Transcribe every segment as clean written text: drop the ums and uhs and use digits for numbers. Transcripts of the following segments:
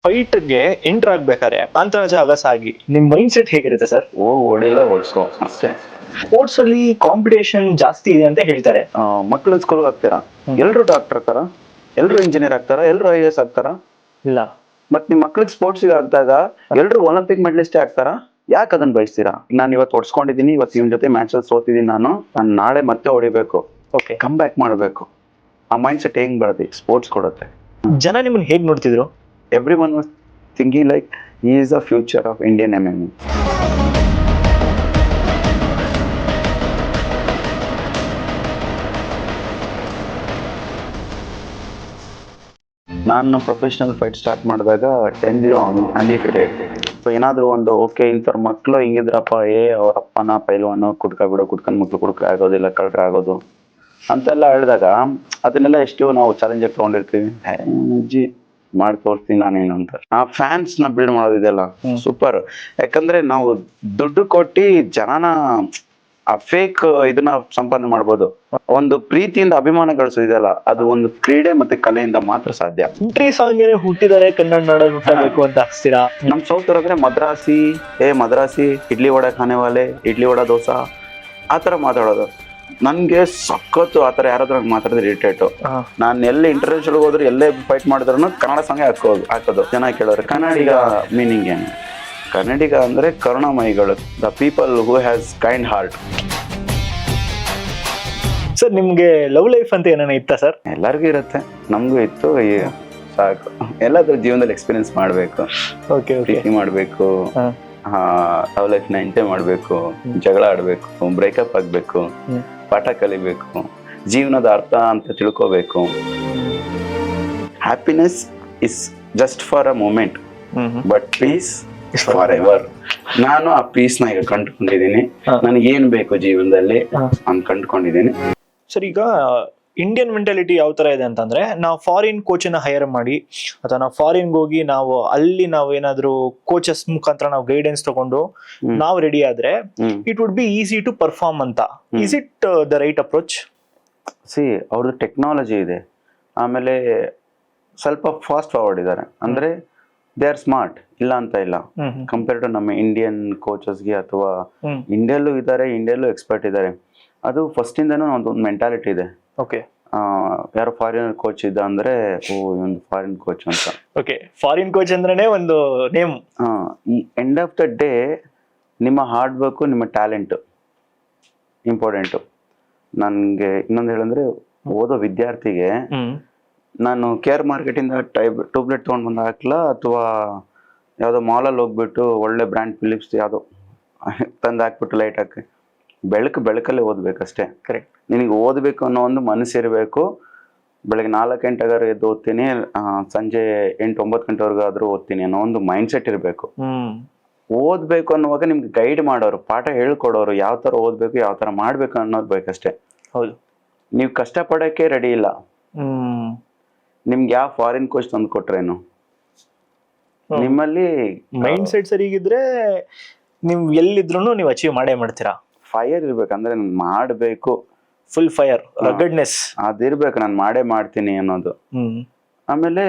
ಫೈಟ್ಗೆ enter ಆಗ್ಬೇಕಾದ್ರೆ ಅಂತರಾಜ ಅಗಸಾಗಿ ನಿಮ್ mind set ಹೇಗಿರುತ್ತೆ ಸರ್? ಹೊಡೆಯಲ್ಲ ಓಡಿಸ್ಕೊ ಅಷ್ಟೇ. ಸ್ಪೋರ್ಟ್ಸ್ ಅಲ್ಲಿ ಕಾಂಪಿಟೇಷನ್ ಜಾಸ್ತಿ ಇದೆ ಅಂತ ಹೇಳ್ತಾರೆ. ಮಕ್ಕಳು ಸ್ಕೂಲ್ಗೆ ಹಾಕ್ತೀರಾ, ಎಲ್ರು ಡಾಕ್ಟರ್ ಆಗ್ತಾರ, ಎಲ್ರು ಇಂಜಿನಿಯರ್ ಆಗ್ತಾರ, ಎಲ್ರು IAS ಆಗ್ತಾರ? ಇಲ್ಲ. ಮತ್ ನಿಮ್ ಮಕ್ಳಿಗೆ ಸ್ಪೋರ್ಟ್ಸ್ ಹಾಕಿದಾಗ ಎಲ್ರು ಒಲಿಂಪಿಕ್ ಮೆಡಲಿಸ್ಟೇ ಆಗ್ತಾರ? ಯಾಕೆ ಅದನ್ನ ಬಯಸ್ತೀರಾ? ನಾನು ಇವತ್ತು ಹೊಡ್ಸ್ಕೊಂಡಿದೀನಿ, ಇವತ್ತು ಇವ್ನ ಜೊತೆ ಮ್ಯಾಚ್ ಅಲ್ಲಿ ಸೋತಿದೀನಿ, ನಾನು ನಾಳೆ ಮತ್ತೆ ಹೊಡಿಬೇಕು, ಓಕೆ, ಕಮ್ ಬ್ಯಾಕ್ ಮಾಡ್ಬೇಕು. ಆ ಮೈಂಡ್ ಸೆಟ್ ಹೆಂಗ್ ಬರುತ್ತೆ? ಸ್ಪೋರ್ಟ್ಸ್ ಕೊಡುತ್ತೆ. ಜನ ನಿಮ್ಮನ್ನ ಹೇಗ್ ನೋಡ್ತಿದ್ರು? Everyone was thinking like he is the future of Indian MMA. ನಾನು ಪ್ರೊಫೆಷನಲ್ ಫೈಟ್ ಸ್ಟಾರ್ಟ್ ಮಾಡಿದಾಗ 10-0 ಅನ್ಡಿಫಿಟೆಡ್. ಸೊ ಏನಾದ್ರು ಒಂದು ಓಕೆ ಇಂಥವ್ರ ಮಕ್ಳು ಹಿಂಗಿದ್ರಪ್ಪ, ಅವ್ರ ಅಪ್ಪನ ಪೈಲ್ವಾನು, ಕುಡ್ಕೊಂಡ್ ಮಕ್ಳು ಕುಡ್ಕ ಆಗೋದಿಲ್ಲ, ಕಳ್ರ ಆಗೋದು ಅಂತೆಲ್ಲ ಹೇಳಿದಾಗ ಅದನ್ನೆಲ್ಲ ಎಷ್ಟು ನಾವು ಚಾಲೆಂಜ್ ತಗೊಂಡಿರ್ತೀವಿ. ಅಜ್ಜಿ ಮಾಡಿ ತೋರಿಸ್ತೀನಿ ನಾನೇನು ಅಂತ. ಆ ಫ್ಯಾನ್ಸ್ ನ ಬಿಲ್ಡ್ ಮಾಡೋದಿದೆಲ್ಲ ಸೂಪರ್. ಯಾಕಂದ್ರೆ ನಾವು ದುಡ್ಡು ಕೊಟ್ಟು ಜನನ ಆ ಫೇಕ್ ಇದನ್ನ ಸಂಪಾದನೆ ಮಾಡ್ಬೋದು. ಒಂದು ಪ್ರೀತಿಯಿಂದ ಅಭಿಮಾನ ಗಳಿಸೋದಿದೆಯಲ್ಲ, ಅದು ಒಂದು ಕ್ರೀಡೆ ಮತ್ತೆ ಕಲೆಯಿಂದ ಮಾತ್ರ ಸಾಧ್ಯ. ಎಂಟ್ರಿ ಸಾಂಗ್ ಹುಟ್ಟಿದರೆ ಕನ್ನಡ ನಾಡಲ್ಲಿ ಹುಟ್ಟಬೇಕು ಅಂತ ಹಾಕ್ಸ್ತೀರಾ? ನಮ್ ಸೌತ್ ಅವ್ರಾದ್ರೆ ಮದ್ರಾಸಿ, ಮದ್ರಾಸಿ, ಇಡ್ಲಿ ವಡ ಖಾನೆವಾಲೆ, ಇಡ್ಲಿ ವಡ ದೋಸಾ ಆತರ ಮಾತಾಡೋದು. ನನ್ಗೆ ಸಖತ್ತು ಆತರ ಯಾರಾದ್ರೂ ಮಾತಾಡಿದ್ರೆ ಇರಿಟೇಟ್. ನಾನು ಎಲ್ಲಿ ಇಂಟರ್ವ್ಯೂಸ್ ಹೋದ್ರು, ಎಲ್ಲೇ ಫೈಟ್ ಮಾಡಿದ್ರು ಕನ್ನಡ ಸಾಂಗ್ ಹಾಕೋದು. ಜನ ಕೇಳೋರು ಕನ್ನಡಿಗ ಮೀನಿಂಗ್ ಏನು? ಕನ್ನಡಿಗ ಅಂದ್ರೆ ಕರುಣಾಮಯಿಗಳು, the people who has kind heart. Sir, ನಿಮ್ಗೆ ಲವ್ ಲೈಫ್ ಅಂತ ಏನಾನ ಇತ್ತಾ ಸರ್? ಎಲ್ಲರಿಗೂ ಇರುತ್ತೆ, ನಮಗೂ ಇತ್ತು. ಸಾಕು, ಎಲ್ಲಾದ್ರೂ ಜೀವನದಲ್ಲಿ ಎಕ್ಸ್ಪೀರಿಯನ್ಸ್ ಮಾಡ್ಬೇಕು, ಪ್ರೀತಿ ಮಾಡ್ಬೇಕು, ಲವ್ ಲೈಫ್ ನ ಎಂಜಾಯ್ ಮಾಡ್ಬೇಕು, ಜಗಳ ಆಡ್ಬೇಕು, ಬ್ರೇಕಪ್ ಆಗ್ಬೇಕು, ಪಾಠ ಕಲಿಬೇಕು, ಜೀವನದ ಅರ್ಥ ಅಂತ ತಿಳ್ಕೋಬೇಕು. Happiness is just for a moment, but peace is for ever. ನಾನು ಆ ಪೀಸ್ ನ ಈಗ ಕಂಡುಕೊಂಡಿದ್ದೀನಿ. ನನಗೆ ಏನ್ ಬೇಕು ಜೀವನದಲ್ಲಿ ಅಂತ ಕಂಡುಕೊಂಡಿದ್ದೀನಿ. ಸರ್, ಈಗ ಇಂಡಿಯನ್ ಮೆಂಟಾಲಿಟಿ ಯಾವ ತರ ಇದೆ ಅಂತಂದ್ರೆ, ನಾವು ಫಾರಿನ್ ಕೋಚನ್ನ ಹೈರ್ ಮಾಡಿ ಅಥವಾ ನಾವು ಫಾರಿನ್ಗೆ ಹೋಗಿ ಅಲ್ಲಿ ನಾವು ಏನಾದ್ರು ಕೋಚಸ್ ಮುಖಾಂತರ ನಾವು ಗೈಡೆನ್ಸ್ ತಗೊಂಡು ನಾವು ರೆಡಿ ಆದ್ರೆ it would be easy to perform ಅಂತ. Is it the right approach? ಅವ್ರದ್ದು ಟೆಕ್ನಾಲಜಿ ಇದೆ, ಆಮೇಲೆ ಸ್ವಲ್ಪ ಫಾಸ್ಟ್ ಫಾರ್ವರ್ಡ್ ಇದ್ದಾರೆ, ಅಂದ್ರೆ ದೇ ಆರ್ ಸ್ಮಾರ್ಟ್, ಇಲ್ಲ ಅಂತ ಇಲ್ಲ. ಕಂಪೇರ್ ಟು ನಮ್ಮ ಇಂಡಿಯನ್ ಕೋಚಸ್ಗೆ, ಅಥವಾ ಇಂಡಿಯಲ್ಲೂ ಇದ್ದಾರೆ, ಇಂಡಿಯಲ್ಲೂ ಎಕ್ಸ್ಪರ್ಟ್ ಇದ್ದಾರೆ. ಅದು ಫಸ್ಟ್ ಇಂದನೂ ಒಂದು ಮೆಂಟಾಲಿಟಿ ಇದೆ. ಓಕೆ, ಯಾರು ಫಾರಿನ್ ಕೋಚ್ ಇದ್ದ ಅಂದ್ರೆ ಒಂದು ಫಾರಿನ್ ಕೋಚ್ ಅಂತ. ಓಕೆ, ಫಾರಿನ್ ಕೋಚ್ ಅಂದ್ರೆ ಒಂದು ನೇಮ್. ಈ ಎಂಡ್ ಆಫ್ ದ ಡೇ ನಿಮ್ಮ ಹಾರ್ಡ್ ವರ್ಕ್, ನಿಮ್ಮ ಟ್ಯಾಲೆಂಟ್ ಇಂಪಾರ್ಟೆಂಟ್. ನನ್ಗೆ ಇನ್ನೊಂದು ಹೇಳಂದ್ರೆ, ಓದೋ ವಿದ್ಯಾರ್ಥಿಗೆ ನಾನು ಕೇರ್ ಮಾರ್ಕೆಟ್ ಇಂದ ಟ್ಯೂಬ್ಲೆಟ್ ತಗೊಂಡ್ ಬಂದ ಹಾಕ್ಲಾ, ಅಥವಾ ಯಾವ್ದೋ ಮಾಲಲ್ಲಿ ಹೋಗ್ಬಿಟ್ಟು ಒಳ್ಳೆ ಬ್ರ್ಯಾಂಡ್ ಫಿಲಿಪ್ಸ್ ಯಾವ್ದೋ ತಂದು ಹಾಕ್ಬಿಟ್ಟು ಲೈಟ್ ಹಾಕಿ, ಬೆಳಕಲ್ಲೇ ಓದ್ಬೇಕಷ್ಟೇ. ಕರೆಕ್ಟ್. ನಿನಗೆ ಓದ್ಬೇಕು ಅನ್ನೋ ಒಂದು ಮನಸ್ಸು ಇರಬೇಕು. ಬೆಳಗ್ಗೆ 4 ಗಂಟೆಗಾರು ಎದ್ದು ಓದ್ತೀನಿ, ಸಂಜೆ 8-9 ಗಂಟೆವರೆಗೂ ಆದ್ರೂ ಓದ್ತೀನಿ ಅನ್ನೋ ಒಂದು ಮೈಂಡ್ ಸೆಟ್ ಇರಬೇಕು. ಓದ್ಬೇಕು ಅನ್ನುವಾಗ ನಿಮ್ಗೆ ಗೈಡ್ ಮಾಡೋರು, ಪಾಠ ಹೇಳ್ಕೊಡೋರು, ಯಾವ ತರ ಓದ್ಬೇಕು, ಯಾವ ತರ ಮಾಡ್ಬೇಕು ಅನ್ನೋದು ಬೇಕಷ್ಟೇ. ಹೌದು. ನೀವು ಕಷ್ಟಪಡಕ್ಕೆ ರೆಡಿ ಇಲ್ಲ, ನಿಮ್ಗೆ ಯಾವ ಫಾರಿನ್ ಕೋಚ್ ತಂದು ಕೊಟ್ರೇನು? ನಿಮ್ಮಲ್ಲಿ ಮೈಂಡ್ ಸೆಟ್ ಸರಿಗಿದ್ರೆ ನೀವು ಎಲ್ಲಿದ್ರು ನೀವು ಅಚೀವ್ ಮಾಡೇ ಮಾಡ್ತೀರಾ. ಫೈರ್ ಇರ್ಬೇಕಂದ್ರೆ ನಾನು ಮಾಡ್ಬೇಕು, ಫುಲ್ ಫೈರ್, ರಗಡ್ನೆಸ್ ಅದಿರ್ಬೇಕು, ನಾನು ಮಾಡೇ ಮಾಡ್ತೀನಿ ಅನ್ನೋದು. ಆಮೇಲೆ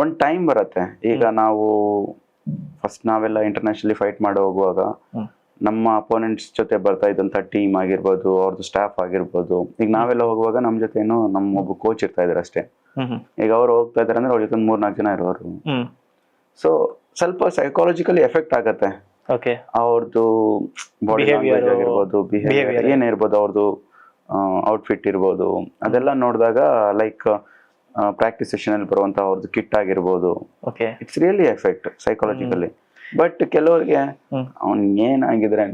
ಒಂದ್ ಟೈಮ್ ಬರುತ್ತೆ. ಈಗ ನಾವು ಫಸ್ಟ್ ನಾವೆಲ್ಲ ಇಂಟರ್ನ್ಯಾಷನಲಿ ಫೈಟ್ ಮಾಡಿ ಹೋಗುವಾಗ ನಮ್ಮ ಅಪೋನೆಂಟ್ಸ್ ಜೊತೆ ಬರ್ತಾ ಇದ್ದಂತ ಟೀಮ್ ಆಗಿರ್ಬೋದು, ಅವ್ರದ್ದು ಸ್ಟಾಫ್ ಆಗಿರ್ಬೋದು, ಈಗ ನಾವೆಲ್ಲ ಹೋಗುವಾಗ ನಮ್ ಜೊತೆ ಏನೋ ನಮ್ಮ ಒಬ್ಬ ಕೋಚ್ ಇರ್ತಾ ಇದಾರೆ ಅಷ್ಟೇ. ಈಗ ಅವ್ರು ಹೋಗ್ತಾ ಇದಾರೆ ಅಂದ್ರೆ ಅವ್ರ ಜೊತೆ 3-4 ಜನ ಇರೋರು. ಸೊ ಸ್ವಲ್ಪ ಸೈಕಾಲಜಿಕಲಿ ಎಫೆಕ್ಟ್ ಆಗತ್ತೆ. ಅವ್ರದ್ದು ಬಾಡಿ ಲ್ಯಾಂಗ್ವೇಜ್ ಆಗಿರ್ಬೋದು, ಬಿಹೇವಿಯರ್ ಏನೇ ಇರ್ಬೋದು, ಅವ್ರದ್ದು ಔಟ್ಫಿಟ್ ಇರ್ಬೋದು, ಅದೆಲ್ಲ ನೋಡಿದಾಗ ಲೈಕ್ ಪ್ರಾಕ್ಟೀಸ್ ಸೆಷನ್ ಅಲ್ಲಿ ಬರುವಂತ ಅವ್ರದ್ದು ಕಿಟ್ ಆಗಿರ್ಬೋದು, it's really effect psychologically. But ಕೆಲವರಿಗೆ ಅವ್ನ್ ಏನಾಗಿದ್ರೆ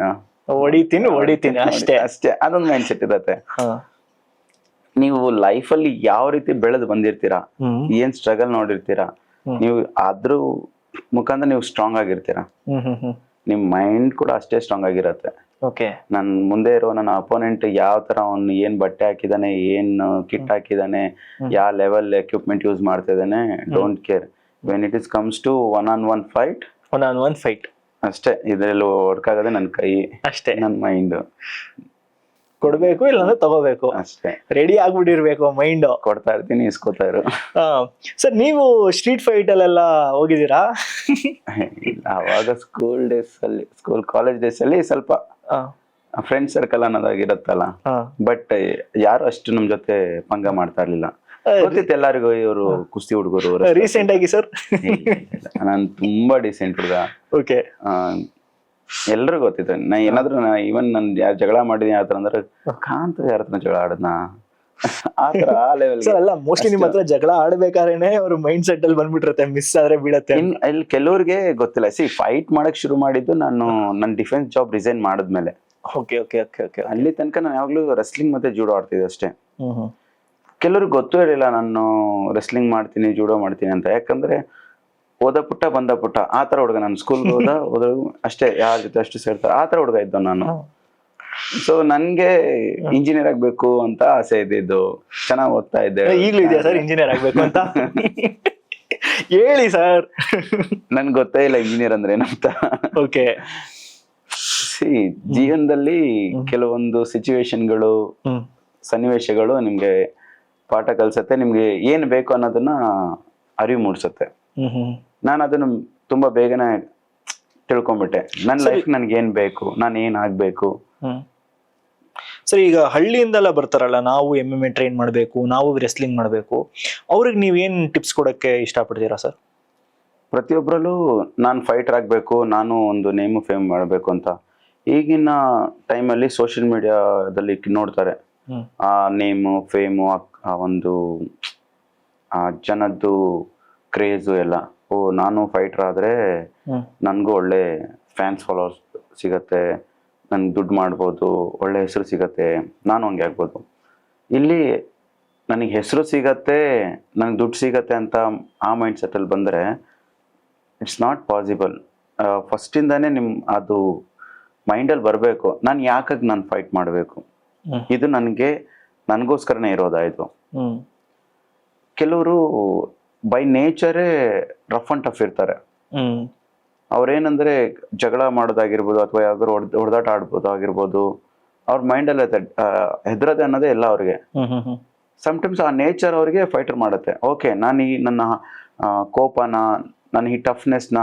ಹೊಡಿತೀನಿ ಅಷ್ಟೇ ಅದೊಂದು ಮೈಂಡ್ ಸೆಟ್ ಇರತ್ತೆ. ನೀವು ಲೈಫ್ ಅಲ್ಲಿ ಯಾವ ರೀತಿ ಬೆಳೆದು ಬಂದಿರ್ತೀರಾ, ಏನ್ ಸ್ಟ್ರಗಲ್ ನೋಡಿರ್ತೀರಾ, ನೀವು ಅದ್ರ ಮುಖಾಂತರ ನೀವು ಸ್ಟ್ರಾಂಗ್ ಆಗಿರ್ತೀರಾ. ನಿಮ್ ಮೈಂಡ್ ಕೂಡ ಅಷ್ಟೇ ಸ್ಟ್ರಾಂಗ್ ಆಗಿರತ್ತೆ. ನನ್ ಮುಂದೆ ಇರೋ ನನ್ನ ಅಪೋನೆಂಟ್ ಯಾವ ತರ ಅವ್ನು ಏನ್ ಬಟ್ಟೆ ಹಾಕಿದಾನೆ, ಏನ್ ಕಿಟ್ ಹಾಕಿದಾನೆ, ಯಾವ ಲೆವೆಲ್ ಎಕ್ವಿಪ್ಮೆಂಟ್ ಯೂಸ್ ಮಾಡ್ತಾ ಇದಾನೆ, don't care. When it is comes to one on one fight ಅಷ್ಟೇ. ಇದ್ರಲ್ಲಿ ವರ್ಕ್ ಆಗದೆ ನನ್ನ ಕೈ ಅಷ್ಟೇ, ನನ್ನ ಮೈಂಡ್. ಕೊಡ್ಬೇಕು ಇಲ್ಲಾಂದ್ರೆ ತಗೋಬೇಕು, ಅಷ್ಟೇ. ರೆಡಿ ಆಗ್ಬಿಟ್ಟಿರ್ಬೇಕು ಮೈಂಡ್. ಕೊಡ್ತಾ ಇರ್ತೀನಿ, ಇಸ್ಕೊತಾ ಇರು. ಸರ್ ನೀವು ಸ್ಟ್ರೀಟ್ ಫೈಟ್ ಅಲ್ಲೆಲ್ಲ ಹೋಗಿದ್ದೀರಾ? ಇಲ್ಲ, ಅವಾಗ ಸ್ಕೂಲ್ ಕಾಲೇಜ್ ಡೇಸ್ ಅಲ್ಲಿ ಸ್ವಲ್ಪ ಫ್ರೆಂಡ್ ಸರ್ಕಲ್ ಅನ್ನೋದಾಗಿರತ್ತಲ್ಲ, ಬಟ್ ಯಾರು ಅಷ್ಟು ನಮ್ ಜೊತೆ ಪಂಗ ಮಾಡ್ತಾ ಇರ್ಲಿಲ್ಲ. ಗೊತ್ತಿತ್ತು ಎಲ್ಲರಿಗೂ ಇವರು ಕುಸ್ತಿ ಹುಡುಗರು. ರೀಸೆಂಟ್ ಆಗಿ ಸರ್ ನಾನು ತುಂಬಾ ಡಿಸೆಂಟ್ ಹುಡುಗ. ಓಕೆ. ಎಲ್ರಿಗೂ ಗೊತ್ತಿತ್ತು. ನಾ ಏನಾದ್ರು ಇವನ್ ನನ್ ಯಾರು ಜಗಳ ಮಾಡಿದೀನಿ ಆತರ ಅಂದ್ರೆ ಕಾಂತ ಯಾರ ಹತ್ರ ಜಗಳ ಆಡದ್ನ ಆತರ ಆ ಲೆವೆಲ್. ಅಲ್ಲ, ಮೋಸ್ಟ್ಲಿ ನಿಮ್ ಹತ್ರ ಜಗಳ ಆಡ್ಬೇಕಾರೇನೆ ಅವ್ರ ಮೈಂಡ್ ಸೆಟ್ ಅಲ್ಲಿ ಬಂದ್ಬಿಟ್ಟಿರುತ್ತೆ, ಮಿಸ್ ಆದ್ರೆ ಬೀಳತ್ತೆ. ಇಲ್ಲಿ ಕೆಲವ್ರಿಗೆ ಗೊತ್ತಿಲ್ಲ. ಫೈಟ್ ಮಾಡಕ್ ಶುರು ಮಾಡಿದ್ದು ನಾನು ನನ್ನ ಡಿಫೆನ್ಸ್ ಜಾಬ್ ರಿಸೈನ್ ಮಾಡಿದ್ಮೇಲೆ. Okay okay okay okay. ಅಲ್ಲಿ ತನಕ ನಾನು ಯಾವಾಗ್ಲೂ ರೆಸ್ಲಿಂಗ್ ಮತ್ತೆ ಜೂಡೋ ಆಡ್ತಿದ್ದೆ ಅಷ್ಟೇ. ಕೆಲವ್ರಿಗೆ ಗೊತ್ತೂ ಇರಲಿಲ್ಲ ನಾನು ರೆಸ್ಲಿಂಗ್ ಮಾಡ್ತೀನಿ, ಜೂಡೋ ಮಾಡ್ತೀನಿ ಅಂತ. ಯಾಕಂದ್ರೆ ಓದ ಪುಟ್ಟ ಬಂದ ಪುಟ್ಟ ಆ ತರ ಹುಡುಗ ನಾನು. ಸ್ಕೂಲ್ ಹೋದ ಅಷ್ಟೇ, ಯಾರ ಜೊತೆ ಅಷ್ಟು ಸೇರ್ತಾರೆ ಆ ತರ ಹುಡುಗ ಇದ್ದ ನಾನು. ಸೊ ನನ್ಗೆ ಇಂಜಿನಿಯರ್ ಆಗ್ಬೇಕು ಅಂತ ಆಸೆ ಇದ್ದಿದ್ದು. ಚೆನ್ನಾಗಿ ಓದ್ತಾ ಇದ್ದೆ. ಈಗಲೂ ಇದೆಯಾ ಸರ್ ಇಂಜಿನಿಯರ್ ಆಗ್ಬೇಕು ಅಂತ? ಹೇಳಿ ಸರ್. ನನ್ಗೆ ಗೊತ್ತೇ ಇಲ್ಲ ಇಂಜಿನಿಯರ್ ಅಂದ್ರೆ ಏನಂತ. ಓಕೆ. ಜೀವನದಲ್ಲಿ ಕೆಲವೊಂದು ಸಿಚುವೇಶನ್ಗಳು, ಸನ್ನಿವೇಶಗಳು ನಿಮ್ಗೆ ಪಾಠ ಕಲ್ಸತ್ತೆ. ನಿಮ್ಗೆ ಏನ್ ಬೇಕು ಅನ್ನೋದನ್ನ ಅರಿವು ಮೂಡಿಸುತ್ತೆ. ನಾನು ಅದನ್ನ ತುಂಬಾ ಬೇಗನೆ ತಿಳ್ಕೊಂಡ್ಬಿಟ್ಟೆ. ನನ್ನ ಲೈಫ್ ನನ್ಗೆ ಏನ್ ಬೇಕು, ನಾನು ಏನ್ ಆಗ್ಬೇಕು. ಸರ್ ಈಗ ಹಳ್ಳಿಯಿಂದೆಲ್ಲ ಬರ್ತಾರಲ್ಲ, ನಾವು MMA ಟ್ರೈನ್ ಮಾಡ್ಬೇಕು, ನಾವು ರೆಸ್ಲಿಂಗ್ ಮಾಡ್ಬೇಕು, ಅವ್ರಿಗೆ ನೀವೇನ್ ಟಿಪ್ಸ್ ಕೊಡಕ್ಕೆ ಇಷ್ಟಪಡ್ತೀರಾ ಸರ್? ಪ್ರತಿಯೊಬ್ಬರಲ್ಲೂ ನಾನು ಫೈಟರ್ ಆಗ್ಬೇಕು, ನಾನು ಒಂದು ನೇಮ್ ಫೇಮ್ ಮಾಡಬೇಕು ಅಂತ. ಈಗಿನ ಟೈಮಲ್ಲಿ ಸೋಷಿಯಲ್ ಮೀಡಿಯಾದಲ್ಲಿ ನೋಡ್ತಾರೆ ಆ ನೇಮು ಫೇಮು, ಆ ಒಂದು ಆ ಜನದ್ದು ಕ್ರೇಜು ಎಲ್ಲ. ಓ ನಾನು ಫೈಟರ್ ಆದ್ರೆ ನನ್ಗೂ ಒಳ್ಳೆ ಫ್ಯಾನ್ಸ್ ಫಾಲೋವರ್ಸ್ ಸಿಗತ್ತೆ, ನನ್ಗೆ ದುಡ್ಡು ಮಾಡ್ಬೋದು, ಒಳ್ಳೆ ಹೆಸರು ಸಿಗತ್ತೆ, ನಾನು ಹಂಗೆ ಆಗ್ಬೋದು. ಇಲ್ಲಿ ನನಗೆ ಹೆಸರು ಸಿಗತ್ತೆ, ನನಗೆ ದುಡ್ಡು ಸಿಗತ್ತೆ ಅಂತ ಆ ಮೈಂಡ್ ಸೆಟ್ಟಲ್ಲಿ ಬಂದರೆ ಇಟ್ಸ್ ನಾಟ್ ಪಾಸಿಬಲ್. ಫಸ್ಟಿಂದಾನೇ ಅದು ಮೈಂಡಲ್ಲಿ ಬರಬೇಕು, ನಾನು ಯಾಕಾಗಿ ನಾನು ಫೈಟ್ ಮಾಡಬೇಕು, ಇದು ನನಗೋಸ್ಕರನೇ ಇರೋದಾಯ್ತು. ಕೆಲವರು ಬೈ ನೇಚರೇ ರಫ್ ಅಂಡ್ ಟಫ್ ಇರ್ತಾರೆ. ಅವ್ರೇನಂದ್ರೆ ಜಗಳ ಮಾಡೋದಾಗಿರ್ಬೋದು ಅಥವಾ ಯಾವ್ದಾದ್ರು ಹೊಡೆದಾಟ ಆಡ್ಬೋದು ಆಗಿರ್ಬೋದು, ಅವ್ರ ಮೈಂಡಲ್ಲಿ ಹೆದರದೆ ಅನ್ನೋದೇ ಎಲ್ಲ ಅವ್ರಿಗೆ. ಸಮ್ಟೈಮ್ಸ್ ಆ ನೇಚರ್ ಅವ್ರಿಗೆ ಫೈಟರ್ ಮಾಡುತ್ತೆ. ಓಕೆ, ನಾನು ನನ್ನ ಕೋಪನ, ನನ್ನ ಈ ಟಫ್ನೆಸ್ನ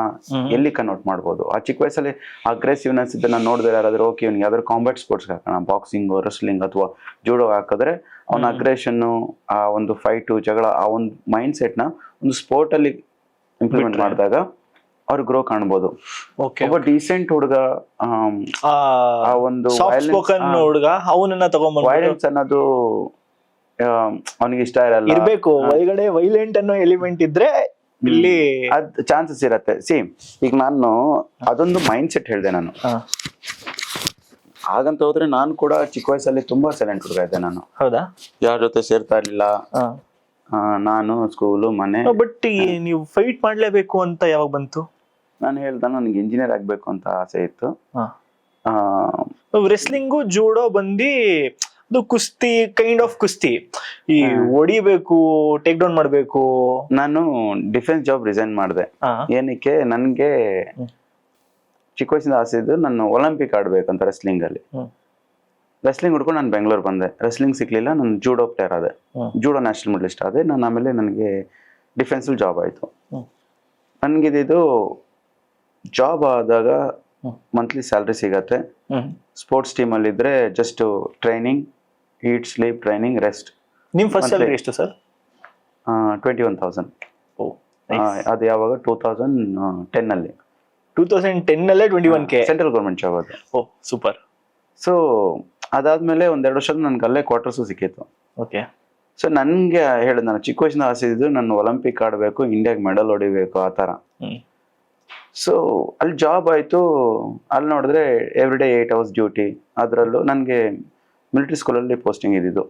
ಎಲ್ಲಿ ಕನ್ವರ್ಟ್ ಮಾಡ್ಬೋದು. ಆ ಚಿಕ್ಕ ವಯಸ್ಸಲ್ಲಿ ಅಗ್ರೆಸಿವ್ನೆಸ್ ಇದನ್ನ ನೋಡಿದ್ರೆ ಯಾರಾದ್ರೂ ಓಕೆ ಇವ್ನಿಗೆ ಯಾವ್ದಾದ್ರು ಕಾಂಬ್ಯಾಟ್ ಸ್ಪೋರ್ಟ್ಸ್ ಹಾಕೋಣ, ಬಾಕ್ಸಿಂಗ್, ರೆಸ್ಲಿಂಗ್ ಅಥವಾ ಜೂಡೋ ಹಾಕಿದ್ರೆ ಅವನ ಅಗ್ರೆಷನ್ನು, ಆ ಒಂದು ಫೈಟು, ಜಗಳ, ಆ ಒಂದು ಮೈಂಡ್ ಸೆಟ್ನ ಒಂದು ಸ್ಪೋರ್ಟ್ ಅಲ್ಲಿ ಇಂಪ್ಲಿಮೆಂಟ್ ಮಾಡಿದಾಗ ಅವ್ರು ಗ್ರೋ ಕಾಣ್ಬೋದು. ಒಬ್ಬ ಡೀಸೆಂಟ್ ಹುಡುಗ ಆ ಒಂದು ವೈಲೆನ್ಸ್ ಅನ್ನೋದು ಅವನಿಗೆ ಇಷ್ಟ ಇರಬೇಕು. ಒಳಗಡೆ ವೈಲೆಂಟ್ ಅನ್ನೋ ಎಲಿಮೆಂಟ್ ಇದ್ರೆ ಇಲ್ಲಿ ಅದ್ ಚಾನ್ಸಸ್ ಇರತ್ತೆ. ಈಗ ನಾನು ಅದೊಂದು ಮೈಂಡ್ ಸೆಟ್ ಹೇಳ್ದೆ ನಾನು. ಹಾಗಂತ ಹೋದ್ರೆ ನಾನು ಕೂಡ ಚಿಕ್ಕ ವಯಸ್ಸಲ್ಲಿ ತುಂಬಾ ಸೈಲೆಂಟ್ ಹುಡುಗ ಇದ್ದೆ ನಾನು. ಹೌದಾ? ಯಾರ ಜೊತೆ ಸೇರ್ತಾ ಇರ್ಲಿಲ್ಲ ನಾನು. ಸ್ಕೂಲು, ಮನೆ. ಬಟ್ ನೀವು ಫೈಟ್ ಮಾಡ್ಲೇಬೇಕು ಅಂತ ಯಾವಾಗ ಬಂತು? ನಾನು ಹೇಳ್ದ ನನಗೆ ಇಂಜಿನಿಯರ್ ಆಗ್ಬೇಕು ಅಂತ ಆಸೆ ಇತ್ತು. ರೆಸ್ಲಿಂಗು ಜೂಡೋ ಬಂದು ಅದು ಕುಸ್ತಿ, ಕೈಂಡ್ ಆಫ್ ಕುಸ್ತಿ, ಈ ಹೊಡಿಬೇಕು, ಟೇಕ್ ಡೌನ್ ಮಾಡ್ಬೇಕು. ನಾನು ಡಿಫೆನ್ಸ್ ಜಾಬ್ ರಿಸೈನ್ ಮಾಡಿದೆ. ಏನಕ್ಕೆ? ನನ್ಗೆ ಚಿಕ್ಕ ವಯಸ್ಸಿಂದ ಆಸೆ ಇದ್ದು ನಾನು ಒಲಿಂಪಿಕ್ ಆಡ್ಬೇಕಂತ ರೆಸ್ಲಿಂಗ್ ಅಲ್ಲಿ. ರೆಸ್ಲಿಂಗ್ ಹುಡ್ಕೊಂಡು ನಾನು ಬೆಂಗಳೂರು ಬಂದೆ. ರೆಸ್ಲಿಂಗ್ ಸಿಗ್ಲಿಲ್ಲ, ನಾನು ಜೂಡೋ ಪ್ಲೇಯರ್ ಆದೆ, ಜೂಡೋ ನ್ಯಾಷನಲ್ ಮೆಡಲಿಸ್ಟ್ ಆದೆ ನಾನು. ಆಮೇಲೆ ನನಗೆ ಡಿಫೆನ್ಸ್ ಜಾಬ್ ಆಯ್ತು. ನನ್ಗಿದು ಜಾಬ್ ಆದಾಗ ಮಂತ್ಲಿ ಸ್ಯಾಲ್ರಿ ಸಿಗತ್ತೆ. ಸ್ಪೋರ್ಟ್ಸ್ ಟೀಮ್ ಅಲ್ಲಿ ಇದ್ರೆ ಜಸ್ಟ್ ಟ್ರೈನಿಂಗ್, ಈಟ್, ಸ್ಲೀಪ್, ಟ್ರೈನಿಂಗ್, ರೆಸ್ಟ್. ನಿಮ್ ಫಸ್ಟ್ ಸ್ಯಾಲರಿ ಎಷ್ಟು ಸರ್? 21,000. ಅದು ಯಾವಾಗ? 2010 ಅಲ್ಲಿ. 2010 ಅಲ್ಲೇ 21K ಸೆಂಟ್ರಲ್ ಗೌರ್ಮೆಂಟ್ ಜಾಬ್ ಅದು. ಓ ಸೂಪರ್. ಸೊ ಅದಾದ್ಮೇಲೆ ಒಂದೆರಡು ವರ್ಷ ನನ್ಗೆ ಅಲ್ಲೇ ಕ್ವಾರ್ಟರ್ಸು ಸಿಕ್ಕಿತ್ತು. ಓಕೆ. ಸೊ ನನ್ಗೆ ಹೇಳಿದ್, ನಾನು ಚಿಕ್ಕ ವಯಸ್ಸಿನ ಆಸೆ ಇದ್ದು ನಾನು ಒಲಿಂಪಿಕ್ ಆಡಬೇಕು, ಇಂಡಿಯಾಗೆ ಮೆಡಲ್ ಹೊಡಿಬೇಕು ಆ ಥರ. ಸೊ ಅಲ್ಲಿ ಜಾಬ್ ಆಯ್ತು. ಅಲ್ಲಿ ನೋಡಿದ್ರೆ ಎವ್ರಿ ಡೇ 8 hours ಡ್ಯೂಟಿ. ಅದರಲ್ಲೂ ನನಗೆ ಮಿಲಿಟರಿ ಸ್ಕೂಲಲ್ಲಿ ಪೋಸ್ಟಿಂಗ್ ಇದ್ದಿದ್ದು.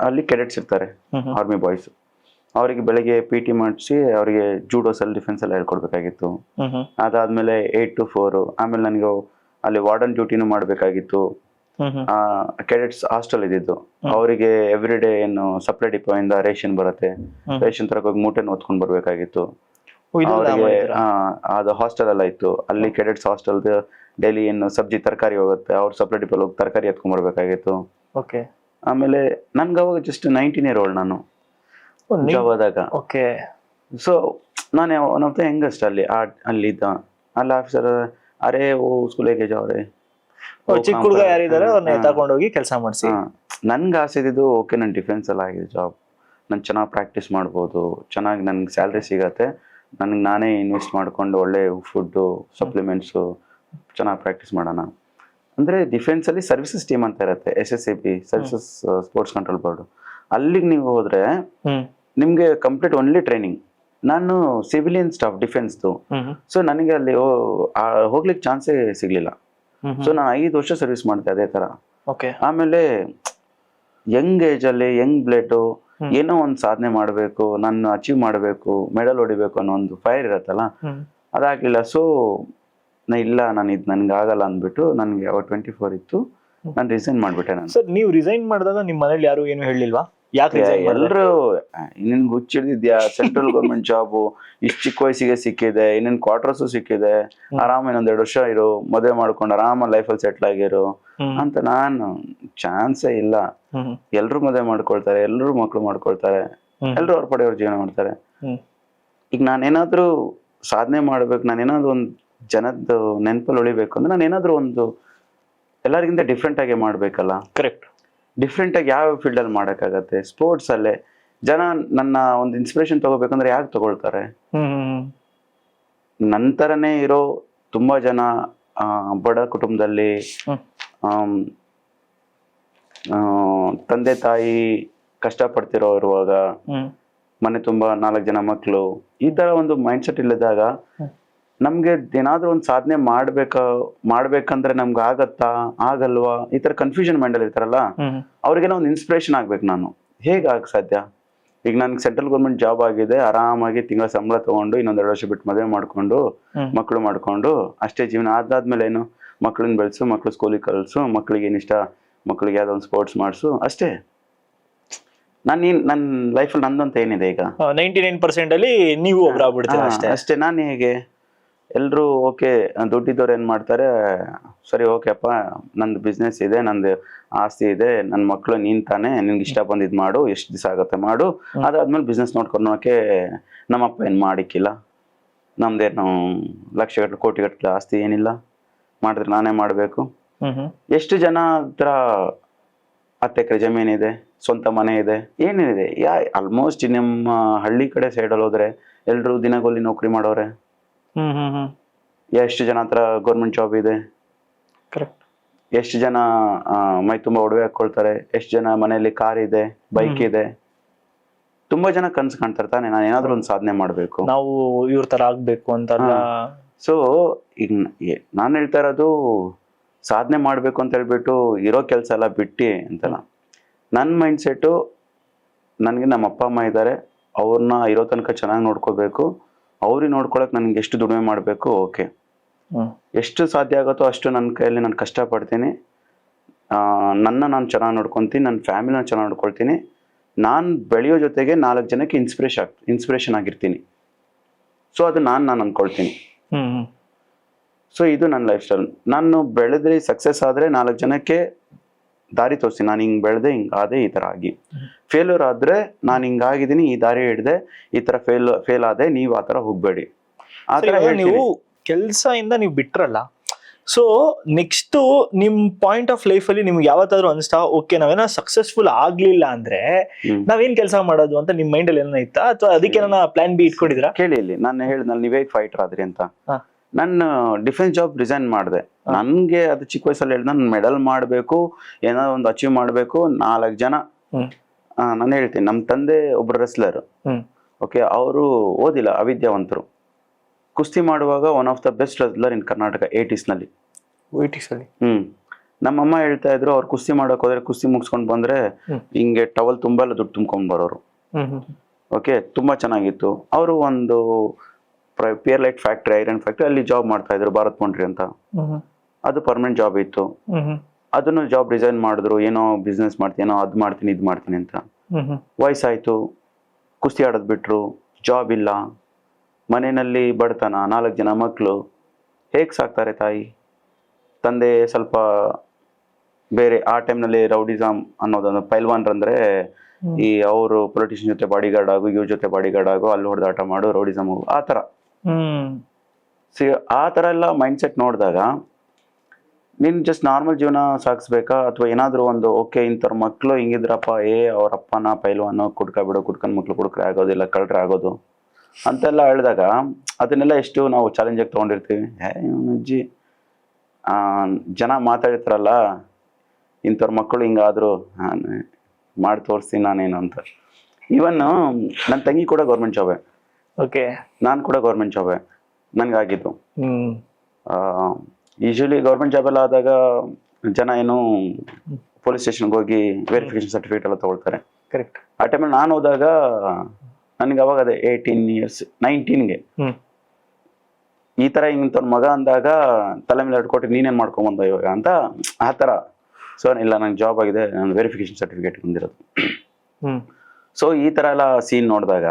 ಅಲ್ಲಿ ಕೆಡೆಟ್ಸ್ ಇರ್ತಾರೆ, ಆರ್ಮಿ ಬಾಯ್ಸ್. ಅವರಿಗೆ ಬೆಳಗ್ಗೆ PT ಮಾಡಿಸಿ ಅವರಿಗೆ ಜೂಡೋ, ಸೆಲ್ ಡಿಫೆನ್ಸ್ ಎಲ್ಲ ಹೇಳ್ಕೊಡ್ಬೇಕಾಗಿತ್ತು. ಅದಾದ್ಮೇಲೆ 8 to 4. ಆಮೇಲೆ ನನಗೆ ಅಲ್ಲಿ ವಾರ್ಡನ್ ಡ್ಯೂಟಿನೂ ಮಾಡಬೇಕಾಗಿತ್ತು. ಕೆಡೆಟ್ಸ್ ಹಾಸ್ಟೆಲ್ ಇದ್ದಿದ್ದು. ಅವರಿಗೆ ಎವ್ರಿ ಡೇ ಏನು ಸಪ್ಲೈ ಡಿಪೋ ಇಂದ ರೇಷನ್ ಬರುತ್ತೆ, ರೇಷನ್ ತರಕ್ ಹೋಗಿ ಮೂಟೆನ ಹೊತ್ಕೊಂಡ್ ಬರ್ಬೇಕಾಗಿತ್ತು. ಅವ್ರಿಗೆ ಅದು ಹಾಸ್ಟೆಲ್ ಎಲ್ಲ ಇತ್ತು, ಅಲ್ಲಿ ಕೆಡೆಟ್ಸ್ ಹಾಸ್ಟೆಲ್ ಡೈಲಿ ಏನು ಸಬ್ಜಿ ತರಕಾರಿ ಹೋಗುತ್ತೆ, ಅವ್ರು ಸಪ್ಲೈ ಡಿಪೋಲ್ ಹೋಗಿ ತರಕಾರಿ ಎತ್ಕೊಂಡ್ಬರ್ಬೇಕಾಗಿತ್ತು. ಓಕೆ. ಆಮೇಲೆ ನನ್ಗೆ ಅವಾಗ ಜಸ್ಟ್ 19 year old ನಾನು ಜಾಬ್ ಆದಾಗ. ಓಕೆ. ಸೊ ನಾನು ಒನ್ ಆಫ್ ದ ಯಂಗೆಸ್ಟ್ ಅಲ್ಲಿದ್ದ. ಅಲ್ಲಿ ಆಫೀಸರ್ ಅರೆ ಓ ಸ್ಕೂಲಿಗೆ ಜಾವ್ರೆ ಚಿಕ್ಕ ಹುಡುಗ ಯಾರಿದ್ದಾರೆ ಅವ್ರನ್ನ ತಗೊಂಡೋಗಿ ಕೆಲಸ ಮಾಡಿಸಿ. ನನ್ಗೆ ಆಸೆ ಇದ್ದಿದ್ದು ಓಕೆ ನಾನು ಡಿಫೆನ್ಸ್ ಎಲ್ಲ ಆಗಿದೆ ಜಾಬ್, ನಾನು ಚೆನ್ನಾಗಿ ಪ್ರಾಕ್ಟೀಸ್ ಮಾಡ್ಬೋದು, ಚೆನ್ನಾಗಿ ನನ್ಗೆ ಸ್ಯಾಲ್ರಿ ಸಿಗತ್ತೆ, ನನಗೆ ನಾನೇ ಇನ್ವೆಸ್ಟ್ ಮಾಡ್ಕೊಂಡು ಒಳ್ಳೆ ಫುಡ್ಡು ಸಪ್ಲಿಮೆಂಟ್ಸು ಚೆನ್ನಾಗಿ ಪ್ರಾಕ್ಟೀಸ್ ಮಾಡೋಣ ಅಂದರೆ ಡಿಫೆನ್ಸಲ್ಲಿ ಸರ್ವಿಸಸ್ ಟೀಮ್ ಅಂತ ಇರುತ್ತೆ, SSAB services sports control board. ಅಲ್ಲಿಗೆ ನೀವು ಹೋದ್ರೆ ನಿಮಗೆ ಕಂಪ್ಲೀಟ್ ಓನ್ಲಿ ಟ್ರೈನಿಂಗ್. ನಾನು ಸಿವಿಲಿಯನ್ ಸ್ಟಾಫ್ ಡಿಫೆನ್ಸ್ದು. ಸೊ ನನಗೆ ಅಲ್ಲಿ ಹೋಗ್ಲಿಕ್ಕೆ ಚಾನ್ಸೇ ಸಿಗ್ಲಿಲ್ಲ. ಸೊ ನಾನು 5 ವರ್ಷ ಸರ್ವಿಸ್ ಮಾಡಿದೆ ಅದೇ ತರ. ಆಮೇಲೆ ಯಂಗ್ ಏಜ್ ಅಲ್ಲಿ ಯಂಗ್ ಬ್ಲಡ್ ಏನೋ ಒಂದು ಸಾಧನೆ ಮಾಡಬೇಕು, ನಾನು ಅಚೀವ್ ಮಾಡಬೇಕು, ಮೆಡಲ್ ಹೊಡಿಬೇಕು ಅನ್ನೋ ಒಂದು ಫೈರ್ ಇರತ್ತಲ್ಲ, ಅದಾಗ್ಲಿಲ್ಲ. ಸೊ ಇಲ್ಲ ನಾನು ಇದು ನನ್ಗೆ ಆಗಲ್ಲ ಅಂದ್ಬಿಟ್ಟು ನನಗೆ ಅವಾಗ 24 ಇತ್ತು, ನಾನು ರಿಸೈನ್ ಮಾಡ್ಬಿಟ್ಟೆ. ನಾನು ಸರ್ ನೀವು ರಿಸೈನ್ ಮಾಡಿದಾಗ ನಿಮ್ಮ ಮನೇಲಿ ಯಾರು ಏನು ಹೇಳಿಲ್ವಾ? ಯಾಕೆ ಎಲ್ಲರೂ ನಿನ್ಗೆ ಹುಚ್ಚಿಡ್ದಿದ್ಯಾ, ಸೆಂಟ್ರಲ್ ಗೌರ್ಮೆಂಟ್ ಜಾಬು ಇಷ್ಟು ಚಿಕ್ಕ ವಯಸ್ಸಿಗೆ ಸಿಕ್ಕಿದೆ, ಇನ್ನೇನು ಕ್ವಾರ್ಟರ್ಸು ಸಿಕ್ಕಿದೆ, ಆರಾಮ ಇನ್ನೊಂದ್ 2 ವರ್ಷ ಇರು, ಮದುವೆ ಮಾಡ್ಕೊಂಡು ಆರಾಮ ಲೈಫಲ್ಲಿ ಸೆಟ್ಲ್ ಆಗಿರು ಅಂತ. ನಾನು ಚಾನ್ಸೇ ಇಲ್ಲ. ಎಲ್ರು ಮದುವೆ ಮಾಡ್ಕೊಳ್ತಾರೆ, ಎಲ್ರು ಮಕ್ಳು ಮಾಡ್ಕೊಳ್ತಾರೆ, ಎಲ್ರು ಅವ್ರ ಪಡೆ ಅವ್ರ ಜೀವನ ಮಾಡ್ತಾರೆ. ಈಗ ನಾನೇನಾದ್ರೂ ಸಾಧನೆ ಮಾಡ್ಬೇಕು, ನಾನೇನಾದ್ರೂ ಒಂದು ಜನದ ನೆನಪಲ್ಲಿ ಉಳಿಬೇಕು ಅಂದ್ರೆ ನಾನು ಏನಾದ್ರೂ ಒಂದು ಎಲ್ಲರಿಗಿಂತ ಡಿಫ್ರೆಂಟ್ ಆಗಿ ಮಾಡ್ಬೇಕಲ್ಲ. ಕರೆಕ್ಟ್. ಡಿಫ್ರೆಂಟ್ ಆಗಿ ಯಾವ ಫೀಲ್ಡ್ ಅಲ್ಲಿ ಮಾಡಕ್ಕಾಗತ್ತೆ? ಸ್ಪೋರ್ಟ್ಸ್ ಅಲ್ಲೇ ಜನ ನನ್ನ ಒಂದು ಇನ್ಸ್ಪಿರೇಷನ್ ತಗೋಬೇಕಂದ್ರೆ ಯಾಕೆ ತಗೊಳ್ತಾರೆ? ನಂತರನೇ ಇರೋ ತುಂಬಾ ಜನ ಬಡ ಕುಟುಂಬದಲ್ಲಿ ತಂದೆ ತಾಯಿ ಕಷ್ಟಪಡ್ತಿರೋ ಇರುವಾಗ, ಮನೆ ತುಂಬಾ 4 ಜನ ಮಕ್ಕಳು, ಈ ತರ ಒಂದು ಮೈಂಡ್ ಸೆಟ್ ಇಲ್ಲದಾಗ ನಮ್ಗೆ ಏನಾದ್ರೂ ಒಂದು ಸಾಧನೆ ಮಾಡ್ಬೇಕಂದ್ರೆ ನಮ್ಗೆ ಆಗತ್ತಾ ಆಗಲ್ವಾ ಈ ತರ ಕನ್ಫ್ಯೂಷನ್ ಮೈಂಡ್ ಅಲ್ಲಿ ಇರ್ತಾರಲ್ಲ, ಅವ್ರಿಗೆಲ್ಲ ಒಂದು ಇನ್ಸ್ಪಿರೇಷನ್ ಆಗ್ಬೇಕು. ನಾನು ಹೇಗಾಗ ಸಾಧ್ಯ? ಈಗ ನನ್ಗೆ ಸೆಂಟ್ರಲ್ ಗೌರ್ಮೆಂಟ್ ಜಾಬ್ ಆಗಿದೆ, ಆರಾಮಾಗಿ ತಿಂಗಳ ಸಂಬಳ ತಗೊಂಡು ಇನ್ನೊಂದ್ 2 ವರ್ಷ ಬಿಟ್ಟು ಮದುವೆ ಮಾಡ್ಕೊಂಡು ಮಕ್ಳು ಮಾಡ್ಕೊಂಡು ಅಷ್ಟೇ ಜೀವನ. ಅದಾದ್ಮೇಲೆ ಏನು, ಮಕ್ಳನ್ನ ಬೆಳೆಸು, ಮಕ್ಳು ಸ್ಕೂಲಿಗೆ ಕಳ್ಸು, ಮಕ್ಳಿಗೆ ಏನಿಷ್ಟ ಮಕ್ಳಿಗೆ ಯಾವ್ದೋ ಒಂದು ಸ್ಪೋರ್ಟ್ಸ್ ಮಾಡಿಸು, ಅಷ್ಟೇ. ನನ್ನ ಲೈಫಲ್ಲಿ ನಂದಂತ ಏನಿದೆ ಈಗ 99% ಅಲ್ಲಿ ನೀವು ಒಬ್ರಾಗ್ಬಿಡ್ತೀರ ಅಷ್ಟೇ. ನಾನು ಹೇಗೆ ಎಲ್ರು ಓಕೆ ದುಡ್ಡಿದ್ದವ್ರು ಏನ್ ಮಾಡ್ತಾರೆ, ಸರಿ ಓಕೆ ಅಪ್ಪ ನಂದು ಬಿಸ್ನೆಸ್ ಇದೆ, ನಂದು ಆಸ್ತಿ ಇದೆ, ನನ್ನ ಮಕ್ಳು ನೀನ್ ತಾನೆ, ನಿನ್ಗೆ ಇಷ್ಟ ಬಂದಿದ್ ಮಾಡು, ಎಷ್ಟು ದಿವಸ ಆಗುತ್ತೆ ಮಾಡು, ಅದಾದ್ಮೇಲೆ ಬಿಸ್ನೆಸ್ ನೋಡ್ಕೊಳೋಕೆ ನಮ್ಮಪ್ಪ ಏನ್ ಮಾಡಿಕ್ಕಿಲ್ಲ, ನಮ್ದೇನು ಲಕ್ಷಗಟ್ಟಲೆ ಕೋಟಿಗಟ್ಟಲೆ ಆಸ್ತಿ ಏನಿಲ್ಲ, ಮಾಡಿದ್ರೆ ನಾನೇ ಮಾಡ್ಬೇಕು. ಎಷ್ಟು ಜನ ಹತ್ರ 10 ಎಕರೆ ಜಮೀನಿದೆ, ಸ್ವಂತ ಮನೆ ಇದೆ, ಏನೇನಿದೆ. ಆಲ್ಮೋಸ್ಟ್ ನಿಮ್ಮ ಹಳ್ಳಿ ಕಡೆ ಸೈಡಲ್ಲಿ ಹೋದ್ರೆ ಎಲ್ರು ದಿನಗೂಲಿ ನೌಕರಿ ಮಾಡೋರೆ. ಎಷ್ಟು ಜನ ಹತ್ರ ಗೌರ್ಮೆಂಟ್ ಜಾಬ್ ಇದೆ, ಎಷ್ಟು ಜನ ಮೈ ತುಂಬಾ ಒಡವೆ ಹಾಕೊಳ್ತಾರೆ, ಎಷ್ಟು ಜನ ಮನೆಯಲ್ಲಿ ಕಾರ್ ಇದೆ, ಬೈಕ್ ಇದೆ. ತುಂಬಾ ಜನ ಕನ್ಸು ಕಾಣ್ತಾರೆ ತಾನೆ, ನಾನು ಏನಾದ್ರೂ ಒಂದು ಸಾಧನೆ ಮಾಡ್ಬೇಕು, ನಾವು ಇವ್ರ ತರ ಆಗ್ಬೇಕು ಅಂತ. ಸೊ ಈಗ ನಾನು ಹೇಳ್ತಾ ಇರೋದು ಸಾಧನೆ ಮಾಡ್ಬೇಕು ಅಂತ ಹೇಳ್ಬಿಟ್ಟು ಇರೋ ಕೆಲಸ ಎಲ್ಲ ಬಿಟ್ಟು ಅಂತಲ್ಲ. ನನ್ನ ಮೈಂಡ್ ಸೆಟ್ಟು, ನನಗೆ ನಮ್ಮ ಅಪ್ಪ ಅಮ್ಮ ಇದ್ದಾರೆ, ಅವ್ರನ್ನ ಇರೋ ತನಕ ಚೆನ್ನಾಗಿ ನೋಡ್ಕೋಬೇಕು, ಅವ್ರಿಗೆ ನೋಡ್ಕೊಳಕ್ ನನ್ಗೆ ಎಷ್ಟು ದುಡಿಮೆ ಮಾಡ್ಬೇಕು, ಓಕೆ ಎಷ್ಟು ಸಾಧ್ಯ ಆಗುತ್ತೋ ಅಷ್ಟು ನನ್ನ ಕೈಯಲ್ಲಿ ನಾನು ಕಷ್ಟಪಡ್ತೀನಿ. ನಾನು ಚೆನ್ನಾಗಿ ನೋಡ್ಕೊತೀನಿ, ನನ್ನ ಫ್ಯಾಮಿಲಿನ ಚೆನ್ನಾಗಿ ನೋಡ್ಕೊಳ್ತೀನಿ. ನಾನು ಬೆಳೆಯೋ ಜೊತೆಗೆ 4 ಜನಕ್ಕೆ ಇನ್ಸ್ಪಿರೇಷನ್ ಆಗಿರ್ತೀನಿ. ಸೊ ಅದು ನಾನು ಅನ್ಕೊಳ್ತೀನಿ. ಸೊ ಇದು ನನ್ನ ಲೈಫ್ ಸ್ಟೈಲ್. ನಾನು ಬೆಳೆದ್ರೆ ಸಕ್ಸಸ್ ಆದ್ರೆ 4 ಜನಕ್ಕೆ ದಾರಿ ತೋರಿಸ್ತೀನಿ. ನಾನು ಹಿಂಗ್ ಬೆಳೆದೆ, ಹಿಂಗ್ ಆದೆ, ಈ ತರ ಆಗಿ. ಫೇಲ್ಯೂರ್ ಆದ್ರೆ ನಾನು ಹಿಂಗಾಗಿದ್ದೀನಿ, ಈ ದಾರಿ ಹಿಡ್ದೆ, ಈ ತರ ಫೇಲ್ ಆದೆ, ನೀವು ಆ ತರ ಹೋಗ್ಬೇಡಿ. ನೀವು ಕೆಲ್ಸದಿಂದ ನೀವು ಬಿಟ್ರಲ್ಲ, ಸೊ ನೆಕ್ಸ್ಟ್ ನಿಮ್ ಪಾಯಿಂಟ್ ಆಫ್ ಲೈಫ್ ಅಲ್ಲಿ ನಿಮ್ಗೆ ಯಾವತ್ತಾದ್ರೂ ಅನ್ಸ್ತಾ ಓಕೆ ನಾವೇನೋ ಸಕ್ಸಸ್ಫುಲ್ ಆಗ್ಲಿಲ್ಲ ಅಂದ್ರೆ ನಾವೇನ್ ಕೆಲಸ ಮಾಡೋದು ಅಂತ ನಿಮ್ ಮೈಂಡ್ ಅಲ್ಲಿ ಏನೋ ಇತ್ತಾ, ಅಥವಾ ಅದಕ್ಕೆ ನನ್ನ ಪ್ಲಾನ್ ಬಿ ಇಟ್ಕೊಂಡಿದ್ರಾ? ಕೇಳಿ, ಇಲ್ಲಿ ನಾನು ಹೇಳಿದ್ನಲ್ಲ ನೀವೇ ಫೈಟರ್ ಆದ್ರಿ ಅಂತ. ನಾನು ಡಿಫೆನ್ಸ್ ಜಾಬ್ ರಿಸೈನ್ ಮಾಡಿದೆ. ನನ್ಗೆ ಅದು ಚಿಕ್ಕ ವಯಸ್ಸಲ್ಲಿ ಹೇಳಿದ ನಾನು ಮೆಡಲ್ ಮಾಡ್ಬೇಕು, ಏನಾದ್ರು ಒಂದು ಅಚೀವ್ ಮಾಡ್ಬೇಕು. 4 ಜನ ನಾನು ಹೇಳ್ತೀನಿ, ನಮ್ ತಂದೆ ಒಬ್ರು ರೆಸ್ಲರ್, ಓಕೆ, ಅವರು ಓದಿಲ್ಲ, ಅವಿದ್ಯಾವಂತರು. ಕುಸ್ತಿ ಮಾಡುವಾಗ one of the best wrestler in Karnataka 80s ನಲ್ಲಿ. ನಮ್ಮಮ್ಮ ಹೇಳ್ತಾ ಇದ್ರು, ಅವ್ರು ಕುಸ್ತಿ ಮಾಡಕ್ ಹೋದ್ರೆ ಕುಸ್ತಿ ಮುಗಿಸ್ಕೊಂಡ್ ಬಂದ್ರೆ ಹಿಂಗೆ ಟವಲ್ ತುಂಬಾ ಎಲ್ಲ ದುಡ್ಡು ತುಂಬ್ಕೊಂಡ್ ಬರೋರು. ಓಕೆ, ತುಂಬಾ ಚೆನ್ನಾಗಿತ್ತು. ಅವರು ಒಂದು ಪಿಯರ್ಲೈಟ್ ಫ್ಯಾಕ್ಟ್ರಿ, ಐರನ್ ಫ್ಯಾಕ್ಟ್ರಿ ಅಲ್ಲಿ ಜಾಬ್ ಮಾಡ್ತಾ ಇದ್ರು, ಭಾರತ್ ಮಂಡ್ರಿ ಅಂತ. ಅದು ಪರ್ಮನೆಂಟ್ ಜಾಬ್ ಇತ್ತು. ಅದನ್ನು ಜಾಬ್ ರಿಸೈನ್ ಮಾಡಿದ್ರು, ಏನೋ ಬಿಸ್ನೆಸ್ ಮಾಡ್ತೀನಿ, ಏನೋ ಅದ್ ಮಾಡ್ತೀನಿ, ಇದ್ ಮಾಡ್ತೀನಿ ಅಂತ. ವಯಸ್ಸಾಯ್ತು, ಕುಸ್ತಿ ಆಡೋದ್ ಬಿಟ್ರು, ಜಾಬ್ ಇಲ್ಲ. ಮನೆಯಲ್ಲಿ ಬಡತನ, 4 ಜನ ಮಕ್ಕಳು, ಹೇಗೆ ಸಾಕ್ತಾರೆ ತಾಯಿ? ತಂದೆ ಸ್ವಲ್ಪ ಬೇರೆ ಆ ಟೈಮ್ನಲ್ಲಿ ರೌಡಿಸಮ್ ಅನ್ನೋದೊಂದು ಪೈಲ್ವಾನ್ರಂದ್ರೆ ಈ ಅವರು ಪೊಲಿಟಿಷಿಯನ್ ಜೊತೆ ಬಾಡಿಗಾರ್ಡ್ ಆಗು, ಇವ್ರ ಜೊತೆ ಬಾಡಿಗಾರ್ಡ್ ಆಗು, ಅಲ್ಲಿ ಹೊಡೆದಾಟ ಮಾಡು, ರೌಡಿಸಮ್ ಆ ಥರ. ಆ ಥರ ಎಲ್ಲ ಮೈಂಡ್ ಸೆಟ್ ನೋಡಿದಾಗ ನೀನು ಜಸ್ಟ್ ನಾರ್ಮಲ್ ಜೀವನ ಸಾಗಿಸ್ಬೇಕಾ, ಅಥವಾ ಏನಾದರೂ ಒಂದು ಓಕೆ ಇಂಥವ್ರ ಮಕ್ಕಳು ಹಿಂಗಿದ್ರಪ್ಪ, ಅವ್ರ ಅಪ್ಪನ ಪೈಲ್ವಾನು, ಕುಡ್ಕೊಂಡ್ ಮಕ್ಳು ಕುಡ್ಕರೆ ಆಗೋದಿಲ್ಲ, ಕಳ್ರೆ ಆಗೋದು ಅಂತೆಲ್ಲ ಹೇಳಿದಾಗ ಅದನ್ನೆಲ್ಲ ಎಷ್ಟು ನಾವು ಚಾಲೆಂಜಾಗಿ ತೊಗೊಂಡಿರ್ತೀವಿ. ಅಜ್ಜಿ ಜನ ಮಾತಾಡ್ತಾರಲ್ಲ, ಇಂಥವ್ರ ಮಕ್ಕಳು ಹಿಂಗಾದ್ರು ಮಾಡಿ ತೋರಿಸ್ತೀನಿ ನಾನೇನು ಅಂತ. ಈವನ್ ನನ್ನ ತಂಗಿ ಕೂಡ ಗೌರ್ಮೆಂಟ್ ಜಾಬೇ, ಓಕೆ, ನಾನು ಕೂಡ ಗೌರ್ಮೆಂಟ್ ಜಾಬೇ ನನಗಾಗಿದ್ದು. ಯೂಶಲಿ ಗೌರ್ಮೆಂಟ್ ಜಾಬ್ ಎಲ್ಲ ಆದಾಗ ಜನ ಏನು ಪೊಲೀಸ್ ಸ್ಟೇಷನ್ಗೆ ಹೋಗಿ ವೆರಿಫಿಕೇಶನ್ ಸರ್ಟಿಫಿಕೇಟ್ ಎಲ್ಲ ತಗೊಳ್ತಾರೆ. ಕರೆಕ್ಟ್. ಆ ಟೈಮಲ್ಲಿ ನಾನು ಹೋದಾಗ ನನಗೆ ಅವಾಗ ಅದೇ 18 ಇಯರ್ಸ್ 19ಗೆ ಈ ಥರ ಇಂಥವ್ರ ಮಗ ಅಂದಾಗ ತಲೆ ಮೇಲೆ 2 ಕೋಟಿ ನೀನೇನು ಮಾಡ್ಕೊಂಬಂದ ಇವಾಗ ಅಂತ ಆ ಥರ. ಸೊ ಇಲ್ಲ, ನಂಗೆ ಜಾಬ್ ಆಗಿದೆ, ನಾನು ವೆರಿಫಿಕೇಶನ್ ಸರ್ಟಿಫಿಕೇಟ್ ಬಂದಿರೋದು. ಸೊ ಈ ಥರ ಎಲ್ಲ ಸೀನ್ ನೋಡಿದಾಗ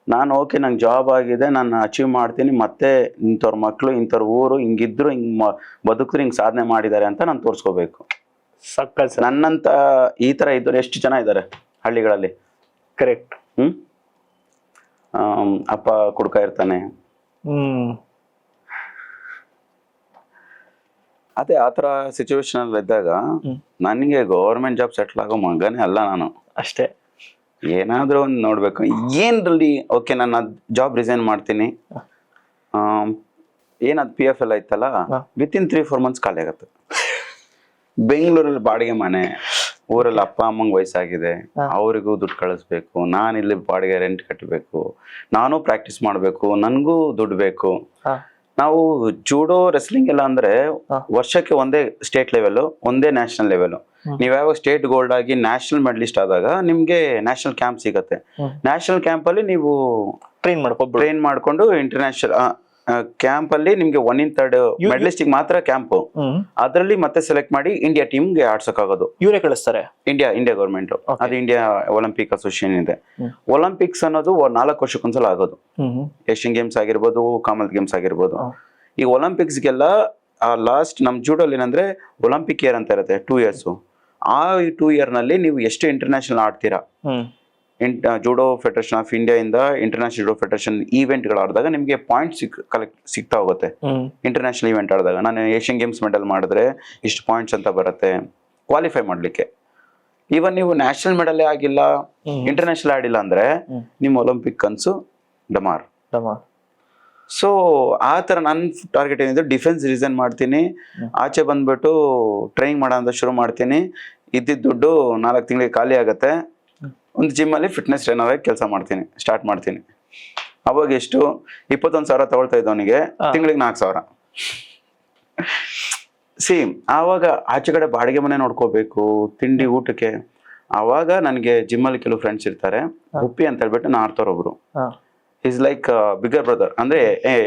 ನಾನು ಓಕೆ, ನಂಗೆ ಜಾಬ್ ಆಗಿದೆ, ನಾನು ಅಚೀವ್ ಮಾಡ್ತೀನಿ, ಮತ್ತೆ ಇಂಥವ್ರ ಮಕ್ಕಳು ಇಂಥವ್ರ ಊರು ಹಿಂಗಿದ್ರು, ಹಿಂಗೆ ಬದುಕಿದ್ರು, ಹಿಂಗೆ ಸಾಧನೆ ಮಾಡಿದ್ದಾರೆ ಅಂತ ನಾನು ತೋರಿಸ್ಕೋಬೇಕು. ನನ್ನಂತ ಈ ಥರ ಇದ್ದವ್ರು ಎಷ್ಟು ಜನ ಇದ್ದಾರೆ ಹಳ್ಳಿಗಳಲ್ಲಿ. ಕರೆಕ್ಟ್. ಅಪ್ಪ ಕುಡ್ಕ ಇರ್ತಾನೆ, ಅದೇ ಆ ಥರ ಸಿಚುವೇಶನ್ ಅಲ್ಲಿ ಇದ್ದಾಗ ನನಗೆ ಗೌರ್ಮೆಂಟ್ ಜಾಬ್ ಸೆಟ್ಲ್ ಆಗೋ ಮಗನೇ ಅಲ್ಲ ನಾನು. ಅಷ್ಟೇ, ಏನಾದ್ರೂ ಒಂದು ನೋಡ್ಬೇಕು. ಏನ್ರಲ್ಲಿ ಓಕೆ, ನಾನು ಜಾಬ್ ರಿಸೈನ್ ಮಾಡ್ತೀನಿ, ಏನದು PF ಎಲ್ಲ ಇತ್ತಲ್ಲ, ವಿತಿನ್ 3-4 ಮಂತ್ಸ್ ಖಾಲಿ ಆಗುತ್ತೆ. ಬೆಂಗಳೂರಲ್ಲಿ ಬಾಡಿಗೆ ಮನೆ, ಊರಲ್ಲಿ ಅಪ್ಪ ಅಮ್ಮಂಗೆ ವಯಸ್ಸಾಗಿದೆ, ಅವರಿಗೂ ದುಡ್ಡು ಕಳಿಸ್ಬೇಕು, ನಾನು ಇಲ್ಲಿ ಬಾಡಿಗೆ ರೆಂಟ್ ಕಟ್ಟಬೇಕು, ನಾನು ಪ್ರಾಕ್ಟೀಸ್ ಮಾಡಬೇಕು, ನನಗೂ ದುಡ್ಡು ಬೇಕು. ನಾವು ಜೂಡೋ ರೆಸ್ಲಿಂಗ್ ಎಲ್ಲ ಅಂದ್ರೆ ವರ್ಷಕ್ಕೆ ಒಂದೇ ಸ್ಟೇಟ್ ಲೆವೆಲ್, ಒಂದೇ ನ್ಯಾಷನಲ್ ಲೆವೆಲ್. ನೀವು ಯಾವಾಗ ಸ್ಟೇಟ್ ಗೋಲ್ಡ್ ಆಗಿ ನ್ಯಾಷನಲ್ ಮೆಡಲಿಸ್ಟ್ ಆದಾಗ ನಿಮ್ಗೆ ನ್ಯಾಷನಲ್ ಕ್ಯಾಂಪ್ ಸಿಗತ್ತೆ. ನ್ಯಾಷನಲ್ ಕ್ಯಾಂಪ್ ಅಲ್ಲಿ ನೀವು ಟ್ರೈನ್ ಮಾಡ್ಕೊಂಡು ಇಂಟರ್ನ್ಯಾಷನಲ್ ಕ್ಯಾಂಪ್ ಅಲ್ಲಿ ನಿಮ್ಗೆ 1/3 ಮೆಡಲಿಸ್ಟ್ ಮಾತ್ರ ಕ್ಯಾಂಪ್, ಅದರಲ್ಲಿ ಮತ್ತೆ ಸೆಲೆಕ್ಟ್ ಮಾಡಿ ಇಂಡಿಯಾ ಟೀಮ್ಗೆ ಆಡ್ಸಕ್ಕಾಗೋದು. ಇವರೇ ಕಳಿಸ್ತಾರೆ, ಇಂಡಿಯಾ ಗೌರ್ಮೆಂಟ್. ಅದು ಇಂಡಿಯಾ ಒಲಿಂಪಿಕ್ ಅಸೋಸಿಯೇಷನ್ ಇದೆ. ಒಲಿಂಪಿಕ್ಸ್ ಅನ್ನೋದು 4 ವರ್ಷಕ್ಕೊಂದ್ಸಲ ಆಗೋದು. ಏಷ್ಯನ್ ಗೇಮ್ಸ್ ಆಗಿರ್ಬೋದು, ಕಾಮನ್ವೆಲ್ತ್ ಗೇಮ್ಸ್ ಆಗಿರ್ಬೋದು. ಈ ಒಲಿಂಪಿಕ್ಸ್ಗೆಲ್ಲ ಲಾಸ್ಟ್ ನಮ್ ಜೂಡೋಲ್ ಏನಂದ್ರೆ ಒಲಿಂಪಿಕ್ ಇಯರ್ ಅಂತ ಇರುತ್ತೆ, 2 years. ಆ 2 year ನಲ್ಲಿ ನೀವು ಎಷ್ಟು ಇಂಟರ್ನ್ಯಾಷನಲ್ ಆಡ್ತೀರಾ, ಜೂಡೋ ಫೆಡರೇಷನ್ ಆಫ್ ಇಂಡಿಯಾ ಇಂದ ಇಂಟರ್ನ್ಯಾಷನಲ್ ಜೂಡೋ ಫೆಡರೇಷನ್ ಈವೆಂಟ್ಗಳು ಆಡಿದಾಗ ನಿಮ್ಗೆ ಪಾಯಿಂಟ್ ಸಿಗ್ತಾ ಹೋಗುತ್ತೆ. ಇಂಟರ್ನ್ಯಾಷನಲ್ ಇವೆಂಟ್ ಆಡಿದಾಗ ನಾನು ಏಷ್ಯನ್ ಗೇಮ್ಸ್ ಮೆಡಲ್ ಮಾಡಿದ್ರೆ ಇಷ್ಟು ಪಾಯಿಂಟ್ಸ್ ಅಂತ ಬರುತ್ತೆ ಕ್ವಾಲಿಫೈ ಮಾಡ್ಲಿಕ್ಕೆ. ಈವನ್ ನೀವು ನ್ಯಾಷನಲ್ ಮೆಡಲ್ ಆಗಿಲ್ಲ, ಇಂಟರ್ನ್ಯಾಷನಲ್ ಆಡಿಲ್ಲ ಅಂದ್ರೆ ನಿಮ್ಮ ಒಲಿಂಪಿಕ್ ಕನ್ಸು ಡಮಾರ್. ಸೊ ಆ ಥರ ನನ್ನ ಟಾರ್ಗೆಟ್ ಏನಿದೆ, ಡಿಫೆನ್ಸ್ ರಿಸೈನ್ ಮಾಡ್ತೀನಿ, ಆಚೆ ಬಂದ್ಬಿಟ್ಟು ಟ್ರೈನಿಂಗ್ ಮಾಡೋ ಅಂತ ಶುರು ಮಾಡ್ತೀನಿ. ಇದ್ದಿದ್ದ ದುಡ್ಡು 4 ತಿಂಗಳಿಗೆ ಖಾಲಿ ಆಗುತ್ತೆ. ಒಂದು ಜಿಮ್ಮಲ್ಲಿ ಫಿಟ್ನೆಸ್ ಟ್ರೈನರ್ ಆಗಿ ಕೆಲಸ ಮಾಡ್ತೀನಿ, ಸ್ಟಾರ್ಟ್ ಮಾಡ್ತೀನಿ. ಅವಾಗ ಎಷ್ಟು 21,000 ತಗೊಳ್ತಾ ಇದ್ದವನಿಗೆ ತಿಂಗಳಿಗೆ 4,000. ಆವಾಗ ಆಚೆ ಕಡೆ ಬಾಡಿಗೆ ಮನೆ ನೋಡ್ಕೋಬೇಕು, ತಿಂಡಿ ಊಟಕ್ಕೆ. ಆವಾಗ ನನಗೆ ಜಿಮ್ಮಲ್ಲಿ ಕೆಲವು ಫ್ರೆಂಡ್ಸ್ ಇರ್ತಾರೆ, ಉಪ್ಪಿ ಅಂತ ಹೇಳ್ಬಿಟ್ಟು ನಾರ್ತವ್ರು ಒಬ್ರು. ಈಸ್ ಲೈಕ್ ಬಿಗರ್ ಬ್ರದರ್, ಅಂದ್ರೆ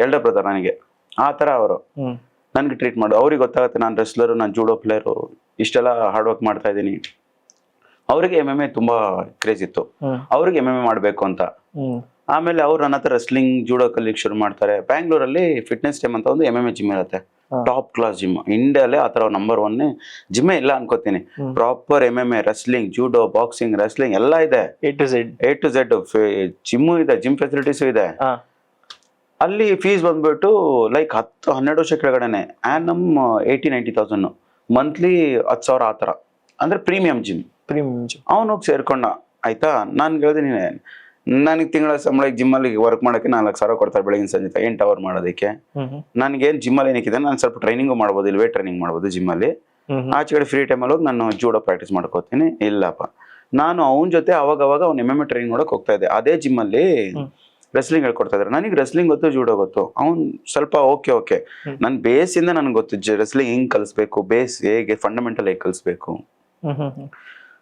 ಎಲ್ಡರ್ ಬ್ರದರ್ ನನಗೆ. ಆ ತರ ಅವರು ನನ್ಗೆ ಟ್ರೀಟ್ ಮಾಡೋದು. ಅವ್ರಿಗೆ ಗೊತ್ತಾಗುತ್ತೆ ನಾನು ರೆಸ್ಲರು, ನಾನು ಜೂಡೋ ಪ್ಲೇಯರು, ಇಷ್ಟೆಲ್ಲ ಹಾರ್ಡ್ ವರ್ಕ್ ಮಾಡ್ತಾ ಇದ್ದೀನಿ. ಅವ್ರಿಗೆ MMA ತುಂಬಾ ಕ್ರೇಜ್ ಇತ್ತು, ಅವ್ರಿಗೆ MMA ಮಾಡ್ಬೇಕು ಅಂತ. ಆಮೇಲೆ ಅವ್ರು ನನ್ನ ಹತ್ರ ರೆಸ್ಲಿಂಗ್ ಜೂಡೋ ಕಲಿಕ್ ಶುರು ಮಾಡ್ತಾರೆ. ಬ್ಯಾಂಗ್ಳೂರಲ್ಲಿ ಫಿಟ್ನೆಸ್ ಟೈಮ್ ಅಂತ ಒಂದು MMA ಜಿಮ್ ಇರುತ್ತೆ, ಟಾಪ್ ಕ್ಲಾಸ್ ಜಿಮ್. ಇಂಡಿಯಾಲೇ ಆ ತರ ನಂಬರ್ 1 ಜಿಮ್ಮೇ ಇಲ್ಲ ಅನ್ಕೋತೀನಿ. Proper MMA, wrestling, judo, boxing, wrestling ಎಲ್ಲ ಇದೆ, A to Z. ಜಿಮ್ಮು ಇದೆ, ಜಿಮ್ ಫೆಸಿಲಿಟೀಸು ಇದೆ. ಅಲ್ಲಿ ಫೀಸ್ ಬಂದ್ಬಿಟ್ಟು ಲೈಕ್ 10-12 ವರ್ಷ ಕೆಳಗಡೆನೆ ಆ್ಯನಮ್ 80,000-90,000, ಮಂತ್ಲಿ 10,000 ಆ ಥರ. ಅಂದ್ರೆ ಪ್ರೀಮಿಯಂ ಜಿಮ್. ಅವನೋಗಿ ಸೇರ್ಕೊಂಡ. ಆಯ್ತಾ, ನಾನು ಹೇಳಿದೆ, ನನಗೆ ತಿಂಗಳ ಸಂಬಳ ಜಿಮ್ಮಲ್ಲಿ ವರ್ಕ್ ಮಾಡೋಕ್ಕೆ 4,000 ಕೊಡ್ತಾರೆ, ಬೆಳಗಿನ ಸಂಜೆ 8 ಅವರ್ ಮಾಡೋದಕ್ಕೆ. ನನಗೇನು ಜಿಮ್ಮಲ್ಲಿ ಏನಕ್ಕಿದೆ, ನಾನು ಸ್ವಲ್ಪ ಟ್ರೈನಿಂಗು ಮಾಡ್ಬೋದು, ಇಲ್ಲಿ ವೇಟ್ ಟ್ರೈನಿಂಗ್ ಮಾಡ್ಬೋದು ಜಿಮ್ಮಲ್ಲಿ. ಆಚೆ ಕಡೆ ಫ್ರೀ ಟೈಮಲ್ಲಿ ಹೋಗಿ ನಾನು ಜೂಡೋ ಪ್ರಾಕ್ಟೀಸ್ ಮಾಡ್ಕೋತೀನಿ. ಇಲ್ಲಪ್ಪ, ನಾನು ಅವನ ಜೊತೆ ಅವಾಗವಾಗ ಅವ್ನು MMA ಟ್ರೈನಿಂಗ್ ನೋಡಕ್ ಹೋಗ್ತಾ ಇದ್ದೆ. ಅದೇ ಜಿಮ್ಮಲ್ಲಿ ರೆಸ್ಲಿಂಗ್ ಹೇಳ್ಕೊಡ್ತಾ ಇದ್ದಾರೆ. ನನಗೆ ರೆಸ್ಲಿಂಗ್ ಗೊತ್ತು, ಜೂಡೋ ಗೊತ್ತು. ಅವ್ನು ಸ್ವಲ್ಪ ಓಕೆ ನನ್ನ ಬೇಸಿಂದ ನನಗೆ ಗೊತ್ತು ರೆಸ್ಲಿಂಗ್ ಹೆಂಗ್ ಕಲಿಸ್ಬೇಕು, ಬೇಸ್ ಹೇಗೆ ಫಂಡಮೆಂಟಲ್ ಹೇಗೆ ಕಲಿಸ್ಬೇಕು.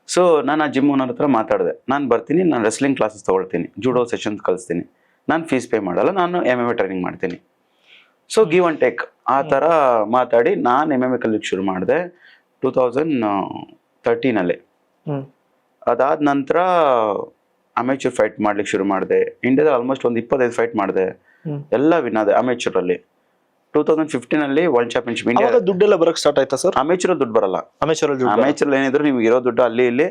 ಸೊ ನಾನು ಆ ಜಿಮ್ ಓನರ್ ಹತ್ರ ಮಾತಾಡಿದೆ, ನಾನು ಬರ್ತೀನಿ, ನಾನು ರೆಸ್ಲಿಂಗ್ ಕ್ಲಾಸಸ್ ತಗೊಳ್ತೀನಿ, ಜೂಡೋ ಸೆಷನ್ಸ್ ಕಲಿಸ್ತೀನಿ, ನಾನು ಫೀಸ್ ಪೇ ಮಾಡಲ್ಲ, ನಾನು MMA ಟ್ರೈನಿಂಗ್ ಮಾಡ್ತೀನಿ. ಸೊ ಗಿವ್ ಅಂಡ್ ಟೇಕ್ ಆ ಥರ ಮಾತಾಡಿ ನಾನು MMA ಕಲಿಯಕ್ಕೆ ಶುರು ಮಾಡಿದೆ 2013. ಅದಾದ ನಂತರ ಅಮೇಚೂರ್ ಫೈಟ್ ಮಾಡ್ಲಿಕ್ಕೆ ಶುರು ಮಾಡಿದೆ. ಇಂಡಿಯಾದಲ್ಲಿ ಆಲ್ಮೋಸ್ಟ್ ಒಂದು 25 ಫೈಟ್ ಮಾಡಿದೆ, ಎಲ್ಲ ವಿನ್ ಆದೆ ಅಮೇಚೂರ್ ಅಲ್ಲಿ. 2015 ಅಲ್ಲಿ ವರ್ಲ್ಡ್ ಚಾಂಪಿಯನ್ಶಿಪ್ ಇಂಡಿಯಾ. ದುಡ್ಡೆಲ್ಲ ಬರಕ್ ಸ್ಟಾರ್ಟ್ ಆಯ್ತಾ ಸರ್? ಅಮೇಚೂರ್ ದುಡ್ಡು ಬರಲ್ಲ. ಅಮೇಚೂರ್ ಏನಿದ್ರು ನಿಮ್ಗೆ ಇರೋ ದುಡ್ಡು ಅಲ್ಲಿ ಇಲ್ಲಿ.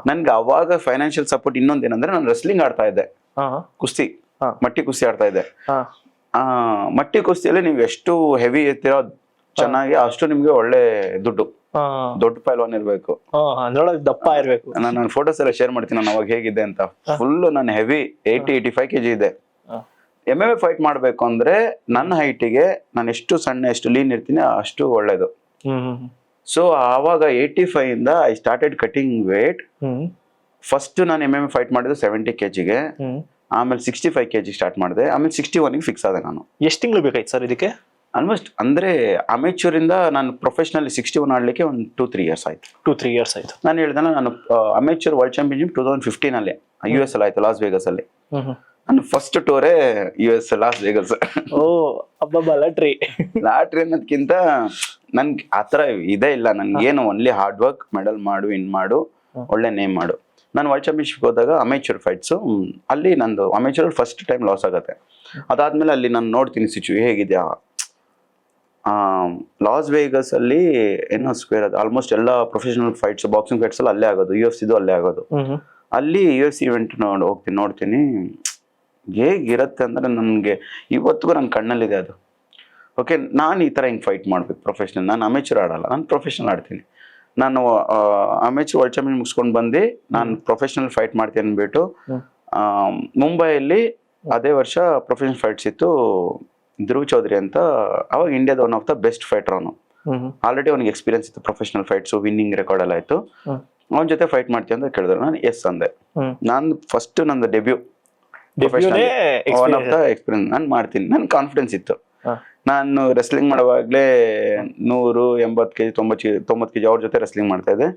ನನ್ಗೆ ಅವಾಗ ಫೈನಾನ್ಷಿಯಲ್ ಸಪೋರ್ಟ್ ಇನ್ನೊಂದೇನಂದ್ರೆ ನಾನು ರೆಸ್ಲಿಂಗ್ ಆಡ್ತಾ ಇದ್ದೆ, ಕುಸ್ತಿ, ಮಟ್ಟಿ ಕುಸ್ತಿ ಆಡ್ತಾ ಇದ್ದೆ. ಮಟ್ಟಿ ಕುಸ್ತಿಯಲ್ಲಿ ನೀವು ಎಷ್ಟು ಹೆವಿ ಇರ್ತೀರೋ ಚೆನ್ನಾಗಿ ಅಷ್ಟು ನಿಮ್ಗೆ ಒಳ್ಳೆ ದುಡ್ಡು, ದೊಡ್ಡ ಪೈಲ್ವಾನ್ ಇರ್ಬೇಕು, ದಪ್ಪ ಇರ್ಬೇಕು. ನಾನು ಫೋಟೋಸ್ ಎಲ್ಲ ಶೇರ್ ಮಾಡ್ತೀನಿ ನಾನು ಅವಾಗ ಹೇಗಿದ್ದೆ ಅಂತ. ಫುಲ್ ನಾನು ಹೆವಿ 80-85 kg ಇದೆ. MMA ಫೈಟ್ ಮಾಡ್ಬೇಕು ಅಂದ್ರೆ ನನ್ನ ಹೈಟಿಗೆ ನಾನು ಎಷ್ಟು ಸಣ್ಣ ಎಷ್ಟು ಲೀನ್ ಇರ್ತೀನಿ ಅಷ್ಟು ಒಳ್ಳೇದು. ಸೊ ಆವಾಗ 85 ಇಂದ I started cutting weight. First ನಾನು MMA ಫೈಟ್ ಮಾಡಿದ್ದು 70 kg, ಆಮೇಲೆ 65 kg ಸ್ಟಾರ್ಟ್ ಮಾಡಿದೆ, ಆಮೇಲೆ 61 ಫಿಕ್ಸ್ ಆದೆ ನಾನು. ಎಷ್ಟು ತಿಂಗಳು ಬೇಕಾಯ್ತು ಸರ್ ಇದಕ್ಕೆ? ಆಲ್ಮೋಸ್ಟ್ ಅಂದ್ರೆ ಅಮೇಚೂರ್ ಇಂದ ನಾನು ಪ್ರೊಫೆಷನಲ್ 61 ಆಡ್ಲಿಕ್ಕೆ ಒಂದು 2-3 years ಆಯ್ತು. 2-3 years ಆಯ್ತು. ನಾನು ಹೇಳ್ದೆ ನಾನು ಅಮೇಚೂರ್ ವರ್ಲ್ಡ್ ಚಾಂಪಿಯನ್ಶಿಪ್ 2015 ಅಲ್ಲಿ US ಅಲ್ಲಿ ಆಯ್ತು, ಲಾಸ್ ವೇಗಸ್ ಅಲ್ಲಿ. ನನ್ನ ಫಸ್ಟ್ ಟೂರೇ US ಲಾಸ್ ವೇಗಸ್. ಓ ಅಬ್ಬಬ್ಬ, ಲಾಟ್ರಿ ಅನ್ನೋದಕ್ಕಿಂತ ನನ್ಗೆ ಆತರ ಇದೇ ಇಲ್ಲ. ನನ್ಗೇನು ಓನ್ಲಿ ಹಾರ್ಡ್ ವರ್ಕ್, ಮೆಡಲ್ ಮಾಡು, ವಿನ್ ಮಾಡು, ಒಳ್ಳೆ ನೇಮ್ ಮಾಡು. ನಾನು ವರ್ಲ್ಡ್ ಚಾಂಪಿಯನ್ಶಿಪ್ ಹೋದಾಗ ಅಮೇಚೂರ್ ಫೈಟ್ಸ್ ಅಲ್ಲಿ ನಂದು ಅಮೇಚೂರ್ ಫಸ್ಟ್ ಟೈಮ್ ಲಾಸ್ ಆಗುತ್ತೆ. ಅದಾದ್ಮೇಲೆ ಅಲ್ಲಿ ನಾನು ನೋಡ್ತೀನಿ ಹೇಗಿದ್ಯಾ. ಲಾಸ್ ವೇಗಸ್ ಅಲ್ಲಿ ಏನೋ ಸ್ಕ್ವೇರ್ ಅದು ಆಲ್ಮೋಸ್ಟ್ ಎಲ್ಲ ಪ್ರೊಫೆಷನಲ್ ಫೈಟ್ಸ್, ಬಾಕ್ಸಿಂಗ್ ಫೈಟ್ಸ್ ಎಲ್ಲ ಅಲ್ಲೇ ಆಗೋದು, UFC ಅಲ್ಲೇ ಆಗೋದು. ಅಲ್ಲಿ UFC ಇವೆಂಟ್ ನೋಡ್ತೀನಿ ಹೇಗಿರತ್ತೆ ಅಂದ್ರೆ ನನ್ಗೆ ಇವತ್ತಿಗೂ ನನ್ನ ಕಣ್ಣಲ್ಲಿದೆ ಅದು. ಓಕೆ, ನಾನು ಈ ತರ ಹಿಂಗ್ ಫೈಟ್ ಮಾಡ್ಬೇಕು ಪ್ರೊಫೆಷನಲ್. ನಾನು ಅಮೇಚೂರ್ ಆಡಲ್ಲ, ನಾನು ಪ್ರೊಫೆಷನಲ್ ಆಡ್ತೀನಿ. ನಾನು ಅಮೇಚೂರ್ ವರ್ಲ್ಡ್ ಚಾಂಪಿಯನ್ ಮುಗಿಸ್ಕೊಂಡು ಬಂದು ನಾನು ಪ್ರೊಫೆಷನಲ್ ಫೈಟ್ ಮಾಡ್ತೀನಿ ಅಂದ್ಬಿಟ್ಟು ಮುಂಬೈಯಲ್ಲಿ ಅದೇ ವರ್ಷ ಪ್ರೊಫೆಷನಲ್ ಫೈಟ್ಸ್ ಇತ್ತು. ಧ್ರುವ್ ಚೌಧರಿ ಅಂತ, ಅವಾಗ ಇಂಡಿಯಾದ one of the best fighter ಅವನು. ಆಲ್ರೆಡಿ ಅವನಿಗೆ ಎಕ್ಸ್ಪೀರಿಯನ್ಸ್ ಇತ್ತು ಪ್ರೊಫೆಷನಲ್ ಫೈಟ್ಸ್, ವಿನ್ನಿಂಗ್ ರೆಕಾರ್ಡ್ ಎಲ್ಲ ಆಯ್ತು. ಅವನ ಜೊತೆ ಫೈಟ್ ಮಾಡ್ತೀವಿ ಅಂತ ಕೇಳಿದ್ರು, ನಾನು ಎಸ್ ಅಂದೆ. ನಾನು ಫಸ್ಟ್ ನಂದು debut one of the experience ನಾನು ಮಾಡ್ತೀನಿ, ನನ್ ಕಾನ್ಫಿಡೆನ್ಸ್ ಇತ್ತು. ನಾನು ರೆಸ್ಲಿಂಗ್ ಮಾಡುವಾಗ್ಲೇ 180 kg 90 kg ಅವ್ರ ಜೊತೆ ರೆಸ್ಲಿಂಗ್ ಮಾಡ್ತಾ ಇದ್ದೆ.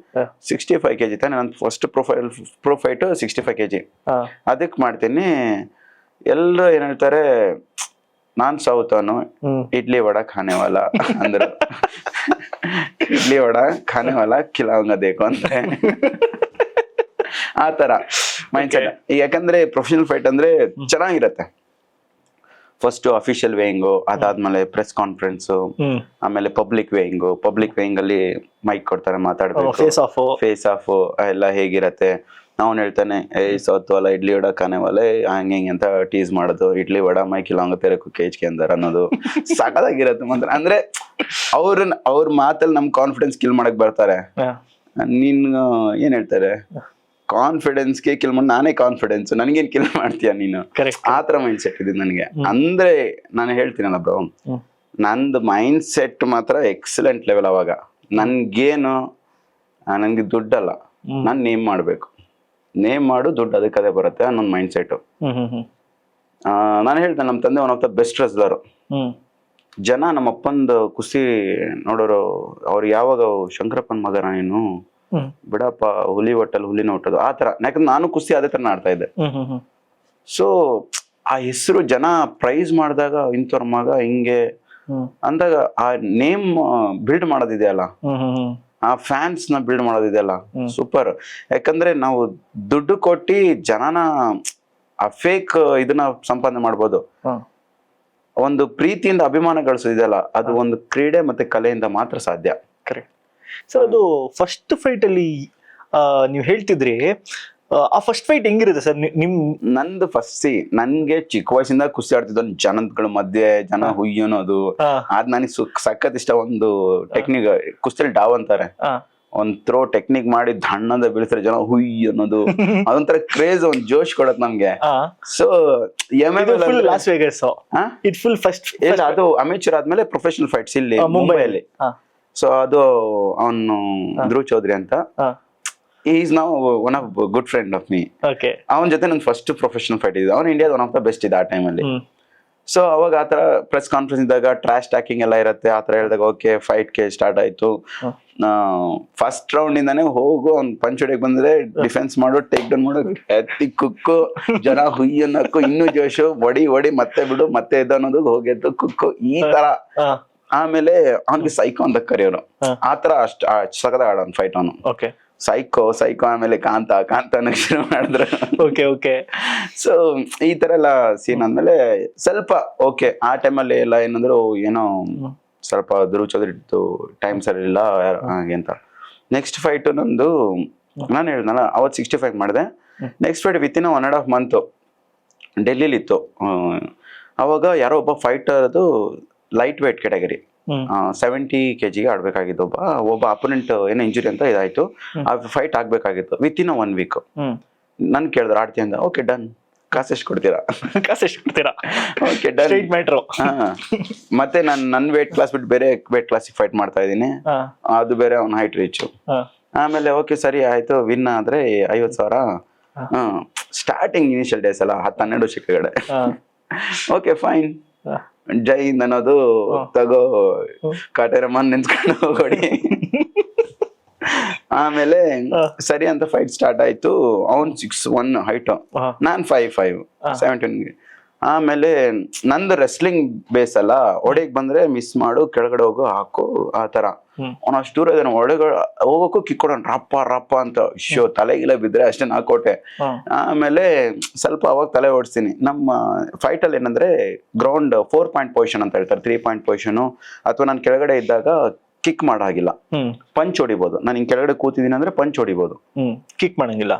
65 kg ತಾನೆ ನನ್ನ ಫಸ್ಟ್ ಪ್ರೊ ಫೈಟ್ 65 kg. ಅದಕ್ಕೆ ಮಾಡ್ತೀನಿ. ಎಲ್ಲರೂ ಏನ್ ಹೇಳ್ತಾರೆ, ನಾನ್ ಸೌತ್ ಅವನು, ಇಡ್ಲಿ ವಡ ಖಾನೆ ವಾಲ ಅಂದ್ರೆ ಇಡ್ಲಿ ವಡ ಖಾನೆ ವಾಲ ಖಿಲಾವಂಗ ದೇಕು ಅಂತ ಆತರ ಮೈಂಡ್ ಸೆಟ್. ಯಾಕಂದ್ರೆ ಪ್ರೊಫೆಷನಲ್ ಫೈಟ್ ಅಂದ್ರೆ ಚೆನ್ನಾಗಿರತ್ತೆ. ಫಸ್ಟ್ ಅಫಿಷಿಯಲ್ ವೇಯಿಂಗು, ಅದಾದ್ಮೇಲೆ ಪ್ರೆಸ್ ಕಾನ್ಫರೆನ್ಸ್, ಆಮೇಲೆ ಪಬ್ಲಿಕ್ ವೇಯಿಂಗ್ ಅಲ್ಲಿ ಮೈಕ್ ಕೊಡ್ತಾರೆ, ಮಾತಾಡ್ಬೇಕು, ಫೇಸ್ ಆಫ್ ಎಲ್ಲ ಹೇಗಿರತ್ತೆ. ಅವ್ನು ಹೇಳ್ತಾನೆ ಸೌತ್ ವಾಲ ಇಡ್ಲಿ ವಡ ಖಾನೆ ವಾಲ ಹಂಗೆ ಹಿಂಗೆ ಅಂತ ಟೀಸ್ ಮಾಡೋದು. ಇಡ್ಲಿ ವಡ ಮೈ ಕಿಲಾಂಗ ತೆರೆ ಕುಕ್ಕೇಜ್ಗೆ ಅಂದಾರ ಅನ್ನೋದು ಸಕದಾಗಿರತ್ತೆ ಮಾತ್ರ. ಅಂದ್ರೆ ಅವ್ರ ಮಾತಲ್ಲಿ ನಮ್ ಕಾನ್ಫಿಡೆನ್ಸ್ ಕಿಲ್ ಮಾಡಕ್ ಬರ್ತಾರೆ. ನೀನ್ ಏನ್ ಹೇಳ್ತಾರೆ, ಕಾನ್ಫಿಡೆನ್ಸ್ಗೆ ಕಿಲ್ ಮಾಡಿ ನಾನೇ ಕಾನ್ಫಿಡೆನ್ಸ್, ನನ್ಗೇನ್ ಕಿಲ್ ಮಾಡ್ತೀಯ ನೀನು, ಆತರ ಮೈಂಡ್ ಸೆಟ್ ಇದೆ ನನಗೆ. ಅಂದ್ರೆ ನಾನು ಹೇಳ್ತೀನಲ್ಲ ಬ್ರೋ, ನಂದು ಮೈಂಡ್ ಸೆಟ್ ಮಾತ್ರ ಎಕ್ಸಲೆಂಟ್ ಲೆವೆಲ್. ಅವಾಗ ನನ್ಗೇನು, ನನ್ಗೆ ದುಡ್ಡಲ್ಲ, ನಾನ್ ನೇಮ್ ಮಾಡ್ಬೇಕು, ನೇಮ್ ಮಾಡು, ದುಡ್ಡು ಅದಕ್ಕದೇ ಬರುತ್ತೆ ಅನ್ನೊಂದು ಮೈಂಡ್ ಸೆಟ್. ನಾನು ಹೇಳ್ತೇನೆ, ನಮ್ಮ ತಂದೆ one of the best wrestler. ಜನ ನಮ್ಮ ಅಪ್ಪಂದು ಕುಸ್ತಿ ನೋಡೋರು, ಅವ್ರು ಯಾವಾಗ ಶಂಕರಪ್ಪನ ಮಗನ ನೀನು ಬಿಡಪ್ಪ, ಹುಲಿ ಒಟ್ಟಲ್ಲಿ ಹುಲಿನ ಹುಟ್ಟೋದು ಆ ತರ. ಯಾಕಂದ್ರೆ ನಾನು ಕುಸ್ತಿ ಅದೇ ತರ ಆಡ್ತಾ ಇದ್ದೆ. ಸೊ ಆ ಹೆಸರು ಜನ ಪ್ರೈಸ್ ಮಾಡಿದಾಗ ಇಂಥವ್ರ ಮಗ ಹಿಂಗೆ ಅಂದಾಗ ಆ ನೇಮ್ ಬಿಲ್ಡ್ ಮಾಡೋದಿದೆಯಲ್ಲ, ಆ ಫ್ಯಾನ್ಸ್ ನ ಬಿಲ್ಡ್ ಮಾಡೋದಿದೆಯಲ್ಲ, ಸೂಪರ್. ಯಾಕಂದ್ರೆ ನಾವು ದುಡ್ಡು ಕೊಟ್ಟು ಜನನ ಆ ಫೇಕ್ ಇದನ್ನ ಸಂಪಾದನೆ ಮಾಡ್ಬೋದು. ಒಂದು ಪ್ರೀತಿಯಿಂದ ಅಭಿಮಾನ ಗಳಿಸೋದಿದೆಯಲ್ಲ, ಅದು ಒಂದು ಕ್ರೀಡೆ ಮತ್ತೆ ಕಲೆಯಿಂದ ಮಾತ್ರ ಸಾಧ್ಯ. Correct sir. ಅದು ಫಸ್ಟ್ ಫೈಟ್ ಅಲ್ಲಿ ನೀವು ಹೇಳ್ತಿದ್ರಿ, ಆ ಫಸ್ಟ್ ಫೈಟ್ ಹೆಂಗಿರುತ್ತೆ ಸರ್? ನಂದು ಫಸ್ಟ್ ನನ್ಗೆ ಚಿಕ್ಕ ವಯಸ್ಸಿಂದ ಕುಸ್ತಿ ಆಡ್ತಿದ್ದ ಜನಗಳ ಮಧ್ಯೆ ಜನ ಹುಯ್ಯ ಅನ್ನೋದು, ಅದ್ ನನಗೆ ಸಖತ್ ಇಷ್ಟ. ಒಂದು ಟೆಕ್ನಿಕ್ ಕುಸ್ತಿಲಿ ಡಾವ್ ಅಂತಾರೆ, ಒಂದ್ ಥ್ರೋ ಟೆಕ್ನಿಕ್ ಮಾಡಿ ಧಣ್ಣದ ಬೀಳ್ತಾರೆ ಜನ ಹುಯ್ಯ ಅನ್ನೋದು, ಅದೊಂಥರ ಕ್ರೇಜ್, ಒಂದ್ ಜೋಶ್ ಕೊಡತ್ ನಮ್ಗೆ. ಸೊ ಲಾಸ್ ವೇಗಸ್ ಅದು ಅಮೇಚೂರ್ ಆದ್ಮೇಲೆ ಪ್ರೊಫೆಷನಲ್ ಫೈಟ್ಸ್ ಇಲ್ಲಿ ಮುಂಬೈಯಲ್ಲಿ. ಸೊ ಅದು ಅವನು ಧ್ರುವ್ ಚೌಧರಿ ಅಂತ, is now one of good friend of me. ಅವನ ಜೊತೆ ನನ್ ಫಸ್ಟ್ ಪ್ರೊಫೆಷನಲ್ ಫೈಟ್ ಇದೆ. ಅವ್ನು ಇಂಡಿಯಾದ ಒನ್ ಆಫ್ ದ ಬೆಸ್ಟ್ ಇದೆ ಆ ಟೈಮಲ್ಲಿ. ಸೊ ಅವಾಗ ಆತರ ಪ್ರೆಸ್ ಕಾನ್ಫರೆನ್ಸ್ ಇದ್ದಾಗ ಟ್ರಾಶ್ ಟಾಕಿಂಗ್ ಎಲ್ಲ ಇರುತ್ತೆ. ಆತರ ಹೇಳಿದಾಗ ಓಕೆ ಫೈಟ್ ಗೆ ಸ್ಟಾರ್ಟ್ ಆಯ್ತು. ಫಸ್ಟ್ ರೌಂಡ್ ಇಂದಾನೆ ಹೋಗು, ಅವ್ನ್ ಪಂಚ್ ಹೊಡೆಯಕ್ ಬಂದ್ರೆ ಡಿಫೆನ್ಸ್ ಮಾಡು, ಟೇಕ್ ಡೌನ್ ಮಾಡು, ಎತ್ತಿ ಕುಕ್ಕು, ಜನ ಹುಯ್ಯ ಅನ್ನೋಕು, ಇನ್ನೂ ಜೋಶು, ಒಡಿ ಮತ್ತೆ ಬಿಡು, ಮತ್ತೆ ಎದ್ದು ಅನ್ನೋದು, ಹೋಗೆದ್ದು ಕುಕ್ಕು, ಈ ತರ. ಆಮೇಲೆ ಅವ್ನಿಗೆ ಸೈಕೋ ಅಂತ ಕರೆಯೋರು, ಆತರ ಅಷ್ಟ್ ಸಕದ ಆಡೋನ್ ಫೈಟ್ ಅವನು. ಸೈಕೋ ಆಮೇಲೆ ಕಾಂತ ಅನ್ನೋಕೆ ಶುರು ಮಾಡಿದ್ರು. ಓಕೆ. ಸೊ ಈ ತರ ಎಲ್ಲ ಸೀನ್ ಆದ್ಮೇಲೆ ಸ್ವಲ್ಪ ಓಕೆ ಆ ಟೈಮಲ್ಲಿ ಎಲ್ಲ ಏನಂದ್ರು ಏನೋ ಸ್ವಲ್ಪ ದುರುಚೋದಿತ್ತು, ಟೈಮ್ ಸರಿ ಇಲ್ಲ ಹಾಗೆ ಅಂತ. ನೆಕ್ಸ್ಟ್ ಫೈಟ್ ನಂದು ನಾನು ಹೇಳಿದ್ನಲ್ಲ ಅವತ್ತು 65 ಮಾಡಿದೆ. ನೆಕ್ಸ್ಟ್ ಫೈಟ್ ವಿತಿನ್ 1.5 month ಡೆಲ್ಲಿಲಿ ಇತ್ತು. ಅವಾಗ ಯಾರೋ ಒಬ್ಬ ಫೈಟರ್ ಅದು ಲೈಟ್ ವೇಟ್ ಕೆಟಗರಿ 70 kg ಆಡ್ಬೇಕಾಗಿತ್ತು. ಒಬ್ಬ ಅಪೋನೆಂಟ್ ಏನೋ ಇಂಜುರಿ ಅಂತ ಇದಾಯ್ತು. ಆ ಫೈಟ್ ಆಗ್ಬೇಕಾಗಿತ್ತು ವಿತಿನ್ 1 week. ನನ್ ಕೇಳಿದ್ರು ಆಡ್ತೀನಿ ಅಂತ. ಓಕೆ ಡನ್, ಕಾಸೆಷ್ಟು ಕೊಡ್ತೀರಾ? Okay done. ಮತ್ತೆ ನನ್ನ ವೇಟ್ ಕ್ಲಾಸ್ ಬಿಟ್ಟು ಬೇರೆ ವೇಟ್ ಕ್ಲಾಸಿಗೆ ಫೈಟ್ ಮಾಡ್ತಾ ಇದೀನಿ, ಅದು ಬೇರೆ ಅವ್ನ ಹೈಟ್ ರೀಚ್. ಆಮೇಲೆ ಓಕೆ ಸರಿ ಆಯ್ತು, ವಿನ್ ಆದ್ರೆ 50,000. ಸ್ಟಾರ್ಟಿಂಗ್ ಇನಿಷಿಯಲ್ ಡೇಸ್ ಅಲ್ಲ, 10-12 ವರ್ಷ ಕೆಳಗಡೆ. ಓಕೆ ಫೈನ್, ಜೈ ಹಿಂದ್ ಅನ್ನೋದು ತಗೋ ಕಾಟೇರಮ್ಮನ್ ನಿಂತ್ಕೊಂಡು ಹೋಗೋಡಿ. ಆಮೇಲೆ ಸರಿ ಅಂತ ಫೈಟ್ ಸ್ಟಾರ್ಟ್ ಆಯ್ತು. ಅವನ್ 6'1" ಹೈಟ್, ನಾನ್ 5'5", 17. ಆಮೇಲೆ ನಂದು ರೆಸ್ಲಿಂಗ್ ಬೇಸ್ ಅಲ್ಲ, ಒಡೆಗ್ ಬಂದ್ರೆ ಮಿಸ್ ಮಾಡು, ಕೆಳಗಡೆ ಹೋಗು ಹಾಕು ಆ ತರ. ಅವ್ನ ಅಷ್ಟು ದೂರ ಇದ್ದಾನೆ, ಒಳಗಡೆ ಹೋಗೋಕು ಕಿಕ್ ಕೊಡೋಣ ರಪ್ಪ ಅಂತ. ಶೋ ತಲೆಗಿಲ್ಲ ಬಿದ್ರೆ ಅಷ್ಟೇ ನಾಕೋಟೆ. ಆಮೇಲೆ ಸ್ವಲ್ಪ ಅವಾಗ ತಲೆ ಓಡಿಸ್ತೀನಿ. ನಮ್ಮ ಫೈಟ್ ಅಲ್ಲಿ ಏನಂದ್ರೆ ಗ್ರೌಂಡ್ 4 point ಪೊಸಿಷನ್ ಅಂತ ಹೇಳ್ತಾರೆ, 3 point ಪೊಸಿಷನ್. ಅಥವಾ ನಾನು ಕೆಳಗಡೆ ಇದ್ದಾಗ ಕಿಕ್ ಮಾಡಾಗಿಲ್ಲ, ಪಂಚ್ ಹೊಡಿಬಹುದು. ನಾನು ಹಿಂಗ್ ಕೆಳಗಡೆ ಕೂತಿದ್ದೀನಿ ಅಂದ್ರೆ ಪಂಚ್ ಹೊಡಿಬಹುದು, ಕಿಕ್ ಮಾಡಂಗಿಲ್ಲ.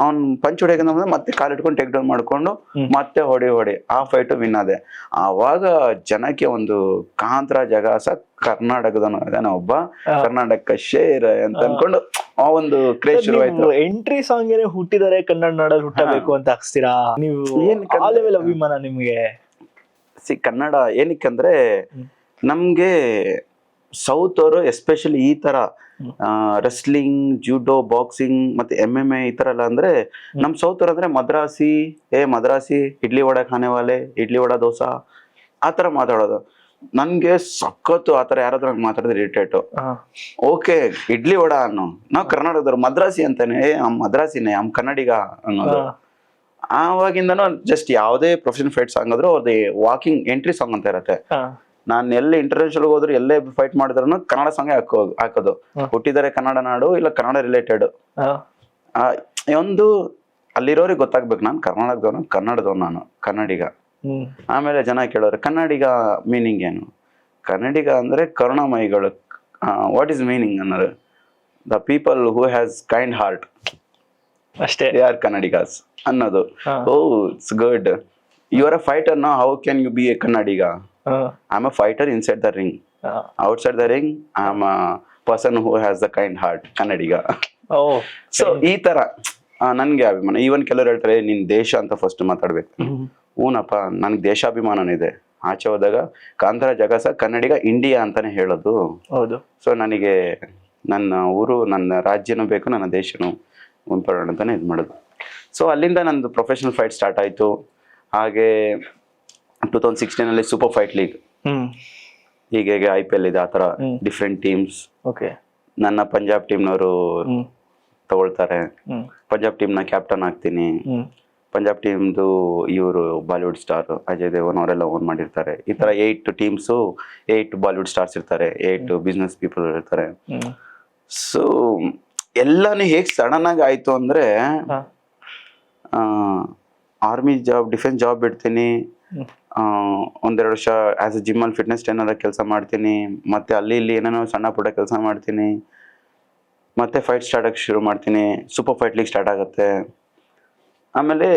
ಅವ್ನ್ ಪಂಚ್ ಹೊಡಿಯೋಕಂದ್ರೆ ಮತ್ತೆ ಕಾಲಿಟ್ಕೊಂಡು ಟೇಕ್ ಡೌನ್ ಮಾಡ್ಕೊಂಡು ಮತ್ತೆ ಹೊಡಿ ಆ ಫೈಟ್ ವಿನ್ ಆದೆ. ಆವಾಗ ಜನಕ್ಕೆ ಒಂದು ಕಾಂತರ ಜಗಾಸ ಕರ್ನಾಟಕದವನು ಇದಾನೆ ಒಬ್ಬ, ಕರ್ನಾಟಕ ಶೇರ್ ಅಂತ ಅನ್ಕೊಂಡು ಆ ಒಂದು ಕ್ರೇಜ್ ಶುರು ಆಯ್ತು. ಎಂಟ್ರಿ ಸಾಂಗ್ ಏನೇ ಹುಟ್ಟಿದರೆ ಕನ್ನಡ ನಾಡಲ್ಲಿ ಹುಟ್ಟಬೇಕು ಅಂತ ಹಾಕ್ಸ್ತೀರಾ ನೀವು? ಆ ಲೆವೆಲ್ ಅಭಿಮಾನ ನಿಮ್ಗೆ? ಕನ್ನಡ ಏನಕ್ಕಂದ್ರೆ ನಮ್ಗೆ ಸೌತ್ ಅವರು ಎಸ್ಪೆಷಲಿ ಈ ತರ ರೆಸ್ಲಿಂಗ್, ಜೂಡೋ, ಬಾಕ್ಸಿಂಗ್ ಮತ್ತೆ MMA ಈ ತರ ಎಲ್ಲ ಅಂದ್ರೆ ನಮ್ ಸೌತ್ ಅವ್ರ ಅಂದ್ರೆ ಮದ್ರಾಸಿ ಇಡ್ಲಿ ವಡ ಖಾನೆವಾಲೆ, ಇಡ್ಲಿ ವಡ ದೋಸಾ ಆ ತರ ಮಾತಾಡೋದು. ನನ್ಗೆ ಸಖತ್ತು ಆತರ ಯಾರಾದ್ರೂ ಮಾತಾಡಿದ್ರೆ ಇರಿಟೇಟ್. ಓಕೆ ಇಡ್ಲಿ ವಡ ಅನ್ನೋ, ನಾವ್ ಕರ್ನಾಟಕದವ್ರು ಮದ್ರಾಸಿ ಅಂತಾನೆ, ಮದ್ರಾಸಿನೇ ಕನ್ನಡಿಗ ಅನ್ನೋದು. ಆವಾಗಿಂದನೂ ಜಸ್ಟ್ ಯಾವುದೇ ಪ್ರೊಫೆಷನಲ್ ಫೈಟ್ ಸಾಂಗ್ ಆದ್ರೂ ಅವ್ರದ್ದು ವಾಕಿಂಗ್ ಎಂಟ್ರಿ ಸಾಂಗ್ ಅಂತ ಇರತ್ತೆ. ನಾನು ಎಲ್ಲಿ ಇಂಟರ್ನ್ಯಾಷನಲ್ ಹೋದ್ರು, ಎಲ್ಲೇ ಫೈಟ್ ಮಾಡಿದ್ರು ಕನ್ನಡ ಸಾಂಗ್ ಹಾಕೋದು. ಹುಟ್ಟಿದರೆ ಕನ್ನಡ ನಾಡು, ಇಲ್ಲ ಕನ್ನಡ ರಿಲೇಟೆಡ್. ಒಂದು ಅಲ್ಲಿರೋರಿಗೆ ಗೊತ್ತಾಗ್ಬೇಕು ನಾನು ಕನ್ನಡದವನು, ನಾನು ಕನ್ನಡಿಗ. ಆಮೇಲೆ ಜನ ಕೇಳೋರು ಕನ್ನಡಿಗ ಮೀನಿಂಗ್ ಏನು? ಕನ್ನಡಿಗ ಅಂದ್ರೆ ಕರುಣಾಮಯಿಗಳು. ವಾಟ್ ಈಸ್ ಮೀನಿಂಗ್ ಅನ್ನೋದು? The people who has kind heart, ಅಷ್ಟೇ, ದೇ ಆರ್ ಕನ್ನಡಿಗಾಸ್ ಅನ್ನೋದು. Oh it's good. You are a fighter ನಾ, how can you be a Kannadiga? I'm a fighter inside the ring. Outside the ring, I'm a person who has the kind heart. Kannadiga. So ಈ ತರ ನನ್ಗೆ ಅಭಿಮಾನ. Even ಕೆಲವರು ಹೇಳ್ತಾರೆ ನಿನ್ ದೇಶ ಅಂತ ಫಸ್ಟ್ ಮಾತಾಡ್ಬೇಕು. ಹೂನಪ್ಪ, ನನ್ಗೆ ದೇಶಾಭಿಮಾನನೂ ಇದೆ. ಆಚೆ ಹೋದಾಗ ಕಾಂತರ ಜಗಸ ಕನ್ನಡಿಗ ಇಂಡಿಯಾ ಅಂತಾನೆ ಹೇಳೋದು. ಹೌದು. ಸೊ ನನಗೆ ನನ್ನ ಊರು, ನನ್ನ ರಾಜ್ಯನೂ ಬೇಕು, ನನ್ನ ದೇಶನೂ ಇಂಪಾರ್ಟೆಂಟ್ ಅಂತಾನೆ ಇದು ಮಾಡೋದು. ಸೊ ಅಲ್ಲಿಂದ ನಂದು ಪ್ರೊಫೆಷನಲ್ ಫೈಟ್ ಸ್ಟಾರ್ಟ್ ಆಯ್ತು. ಹಾಗೆ 2016 ಅಲ್ಲಿ ಸೂಪರ್ ಫೈಟ್ ಲೀಗ್, ಹೀಗೆ IPL ಇದೆ, ಆತರ ಡಿಫ್ರೆಂಟ್ ಟೀಮ್ಸ್. ನನ್ನ ಪಂಜಾಬ್ ಟೀಮ್ನವರು ತಗೊಳ್ತಾರೆ. ಪಂಜಾಬ್ ಟೀಮ್ ನ ಕ್ಯಾಪ್ಟನ್ ಆಗ್ತೀನಿ. ಪಂಜಾಬ್ ಟೀಮ್ದು ಇವರು ಬಾಲಿವುಡ್ ಸ್ಟಾರ್ ಅಜಯ್ ದೇವಗನ್ ಅವರೆಲ್ಲ ಓನ್ ಮಾಡಿರ್ತಾರೆ. ಈ ತರ 8 ಟೀಮ್ಸ್, 8 ಬಾಲಿವುಡ್ ಸ್ಟಾರ್ಸ್ ಇರ್ತಾರೆ, 8 ಬಿಸ್ನೆಸ್ ಪೀಪಲ್ ಇರ್ತಾರೆ. ಸೊ ಎಲ್ಲಾನು ಹೇಗ್ ಸಡನ್ ಆಗಿ ಆಯ್ತು ಅಂದ್ರೆ, ಆರ್ಮಿ ಜಾಬ್, ಡಿಫೆನ್ಸ್ ಜಾಬ್ ಬಿಡ್ತೀನಿ. 1-2 ವರ್ಷ ಆಸ್ ಎ ಜಿಮ್ ಅಲ್ಲಿ ಫಿಟ್ನೆಸ್ ಟ್ರೈನರ್ ಕೆಲಸ ಮಾಡ್ತೀನಿ. ಮತ್ತೆ ಅಲ್ಲಿ ಇಲ್ಲಿ ಏನೇನೋ ಸಣ್ಣ ಪುಟ್ಟ ಕೆಲಸ ಮಾಡ್ತೀನಿ. ಮತ್ತೆ ಫೈಟ್ ಸ್ಟಾರ್ಟ್ ಆಗಿ ಶುರು ಮಾಡ್ತೀನಿ. ಸೂಪರ್ ಫೈಟ್ ಲೀಗ್ ಸ್ಟಾರ್ಟ್ ಆಗುತ್ತೆ. ಆಮೇಲೆ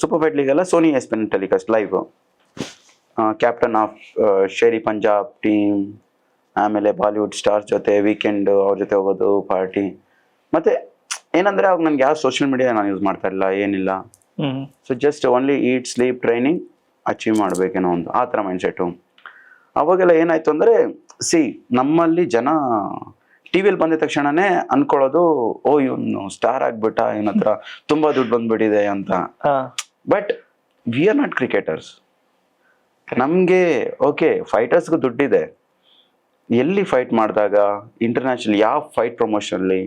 ಸೂಪರ್ ಫೈಟ್ ಲೀಗ್ ಎಲ್ಲ Sony ESPN telecast live. Captain of Sheri Punjab team. ಆಮೇಲೆ ಬಾಲಿವುಡ್ ಸ್ಟಾರ್ಸ್ ಜೊತೆ ವೀಕೆಂಡ್ ಅವ್ರ ಜೊತೆ ಹೋಗೋದು, ಪಾರ್ಟಿ. ಮತ್ತೆ ಏನಂದ್ರೆ ಅವಾಗ ನನ್ಗೆ ಯಾವ ಸೋಷಿಯಲ್ ಮೀಡಿಯಾ ನಾನು ಯೂಸ್ ಮಾಡ್ತಾ ಇಲ್ಲ, ಏನಿಲ್ಲ. ಸೊ ಜಸ್ಟ್ ಓನ್ಲಿ ಈಟ್, ಸ್ಲೀಪ್, ಟ್ರೈನಿಂಗ್, ಅಚೀವ್ ಮಾಡ್ಬೇಕೇನೋ ಒಂದು ಆ ಥರ ಮೈಂಡ್ ಸೆಟ್ಟು. ಅವಾಗೆಲ್ಲ ಏನಾಯ್ತು ಅಂದ್ರೆ, ನಮ್ಮಲ್ಲಿ ಜನ ಟಿವಿಯಲ್ಲಿ ಬಂದಿದ ತಕ್ಷಣನೇ ಅನ್ಕೊಳ್ಳೋದು, ಓ ಇವನು ಸ್ಟಾರ್ ಆಗ್ಬಿಟ್ಟ, ಇವನ ಹತ್ರ ತುಂಬಾ ದುಡ್ಡು ಬಂದ್ಬಿಟ್ಟಿದೆ ಅಂತ. But we are not cricketers. ನಮ್ಗೆ ಓಕೆ ಫೈಟರ್ಸ್ಗೂ ದುಡ್ಡಿದೆ. ಎಲ್ಲಿ ಫೈಟ್ ಮಾಡಿದಾಗ ಇಂಟರ್ನ್ಯಾಷನಲ್ ಯಾವ ಫೈಟ್ ಪ್ರಮೋಷನ್ ಅಲ್ಲಿ,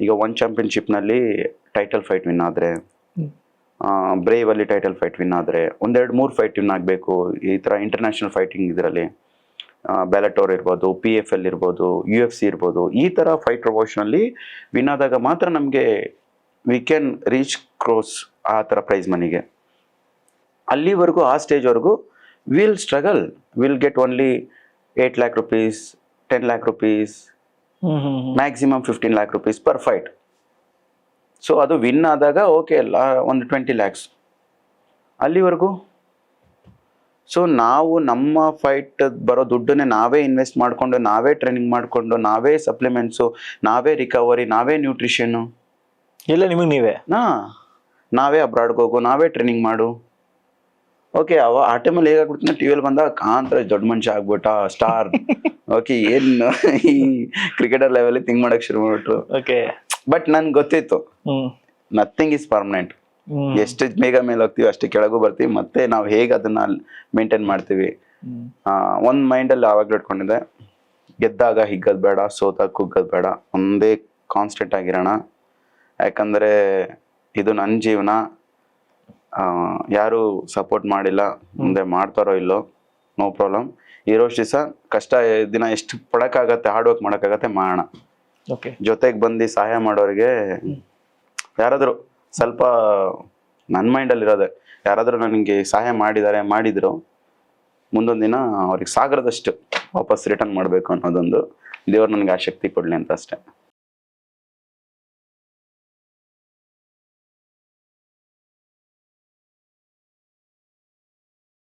ಈಗ 1 ಚಾಂಪಿಯನ್ಶಿಪ್ ನಲ್ಲಿ ಟೈಟಲ್ ಫೈಟ್ ವಿನ್ ಆದ್ರೆ, ಬ್ರೇವ್ ಅಲ್ಲಿ ಟೈಟಲ್ ಫೈಟ್ ವಿನ್ ಆದ್ರೆ, 1-2-3 ಫೈಟ್ ವಿನ್ ಆಗ್ಬೇಕು. ಈ ತರ ಇಂಟರ್ನ್ಯಾಷನಲ್ ಫೈಟಿಂಗ್ ಇದರಲ್ಲಿ ಬೆಲಟೋರ್ ಇರ್ಬೋದು, PFL ಇರ್ಬೋದು, UFC ಇರ್ಬೋದು, ಈ ತರ ಫೈಟ್ ಪ್ರಮೋಷನಲ್ಲಿ ವಿನ್ ಆದಾಗ ಮಾತ್ರ ನಮಗೆ ವಿ ಕ್ಯಾನ್ ರೀಚ್ ಕ್ರೋಸ್ ಆ ಥರ ಪ್ರೈಸ್ ಮನಿಗೆ. ಅಲ್ಲಿವರೆಗೂ ಆ ಸ್ಟೇಜ್ವರೆಗೂ will struggle, will get only 8 lakh rupees, 10 lakh rupees, maximum 15 lakh rupees per fight. So ಅದು ವಿನ್ ಆದಾಗ ಓಕೆ ಒಂದು 20 lakhs ಅಲ್ಲಿವರೆಗೂ. ಸೊ ನಾವು ನಮ್ಮ ಫೈಟ್ ಬರೋ ದುಡ್ಡನ್ನೇ ನಾವೇ ಇನ್ವೆಸ್ಟ್ ಮಾಡಿಕೊಂಡು, ನಾವೇ ಟ್ರೈನಿಂಗ್ ಮಾಡಿಕೊಂಡು, ನಾವೇ ಸಪ್ಲಿಮೆಂಟ್ಸು, ನಾವೇ ರಿಕವರಿ, ನಾವೇ ನ್ಯೂಟ್ರಿಷನ್ನು ಎಲ್ಲ ನಿಮಗೆ ನೀವೇ, ನಾವೇ ಅಬ್ರಾಡ್ಗೆ ಹೋಗು, ನಾವೇ ಟ್ರೈನಿಂಗ್ ಮಾಡು. ಓಕೆ, ಆ ಟೈಮಲ್ಲಿ ಹೇಗಾಗ್ಬಿಡ್ತೀನಿ, ಟಿವಿಯಲ್ಲಿ ಬಂದಾಗ ಕಾಂತರ ದೊಡ್ಡ ಮನುಷ್ಯ ಆಗ್ಬಿಟ್ಟ, ಸ್ಟಾರ್. ಓಕೆ, ಏನು ಈ ಕ್ರಿಕೆಟರ್ ಲೆವೆಲ್ ಥಿಂಕ್ ಮಾಡಕ್ ಶುರು ಮಾಡ್ಬಿಟ್ರು. ಓಕೆ, ಬಟ್ ನನ್ಗೆ ಗೊತ್ತಿತ್ತು ನಥಿಂಗ್ ಇಸ್ ಪರ್ಮನೆಂಟ್. ಎಷ್ಟು ಬೇಗ ಮೇಲೆ ಹೋಗ್ತೀವಿ ಅಷ್ಟು ಕೆಳಗೂ ಬರ್ತೀವಿ. ಮತ್ತೆ ನಾವು ಹೇಗೆ ಅದನ್ನ ಮೇಂಟೈನ್ ಮಾಡ್ತೀವಿ. ಒಂದ್ ಮೈಂಡಲ್ಲಿ ಆವಾಗಲೂ ಇಟ್ಕೊಂಡಿದ್ದೆ, ಗೆದ್ದಾಗ ಹಿಗ್ಗದ್ ಬೇಡ, ಸೋತಾಗ ಕುಗ್ಗದ್ ಬೇಡ, ಒಂದೇ ಕಾನ್ಸ್ಟೆಂಟ್ ಆಗಿರೋಣ. ಯಾಕಂದ್ರೆ ಇದು ನನ್ನ ಜೀವನ, ಯಾರು ಸಪೋರ್ಟ್ ಮಾಡಿಲ್ಲ, ಮುಂದೆ ಮಾಡ್ತಾರೋ ಇಲ್ಲೋ ನೋ ಪ್ರಾಬ್ಲಮ್. ಇರೋಷ್ಟು ದಿವಸ ಕಷ್ಟ ದಿನ ಎಷ್ಟು ಪಡಕ್ಕಾಗತ್ತೆ, ಹಾರ್ಡ್ ವರ್ಕ್ ಮಾಡೋಕ್ಕಾಗತ್ತೆ ಮಾಡೋಣ. ಜೊತೆಗೆ ಬಂದು ಸಹಾಯ ಮಾಡೋರಿಗೆ ಯಾರಾದರೂ ಸ್ವಲ್ಪ ನನ್ನ ಮೈಂಡಲ್ಲಿ ಇರೋದೆ, ಯಾರಾದರೂ ನನಗೆ ಸಹಾಯ ಮಾಡಿದ್ರು ಮುಂದೊಂದು ದಿನ ಅವ್ರಿಗೆ ಸಾಗರದಷ್ಟು ವಾಪಸ್ ರಿಟರ್ನ್ ಮಾಡಬೇಕು ಅನ್ನೋದೊಂದು, ದೇವ್ರು ನನಗೆ ಆ ಶಕ್ತಿ ಕೊಡಲಿ ಅಂತ ಅಷ್ಟೇ.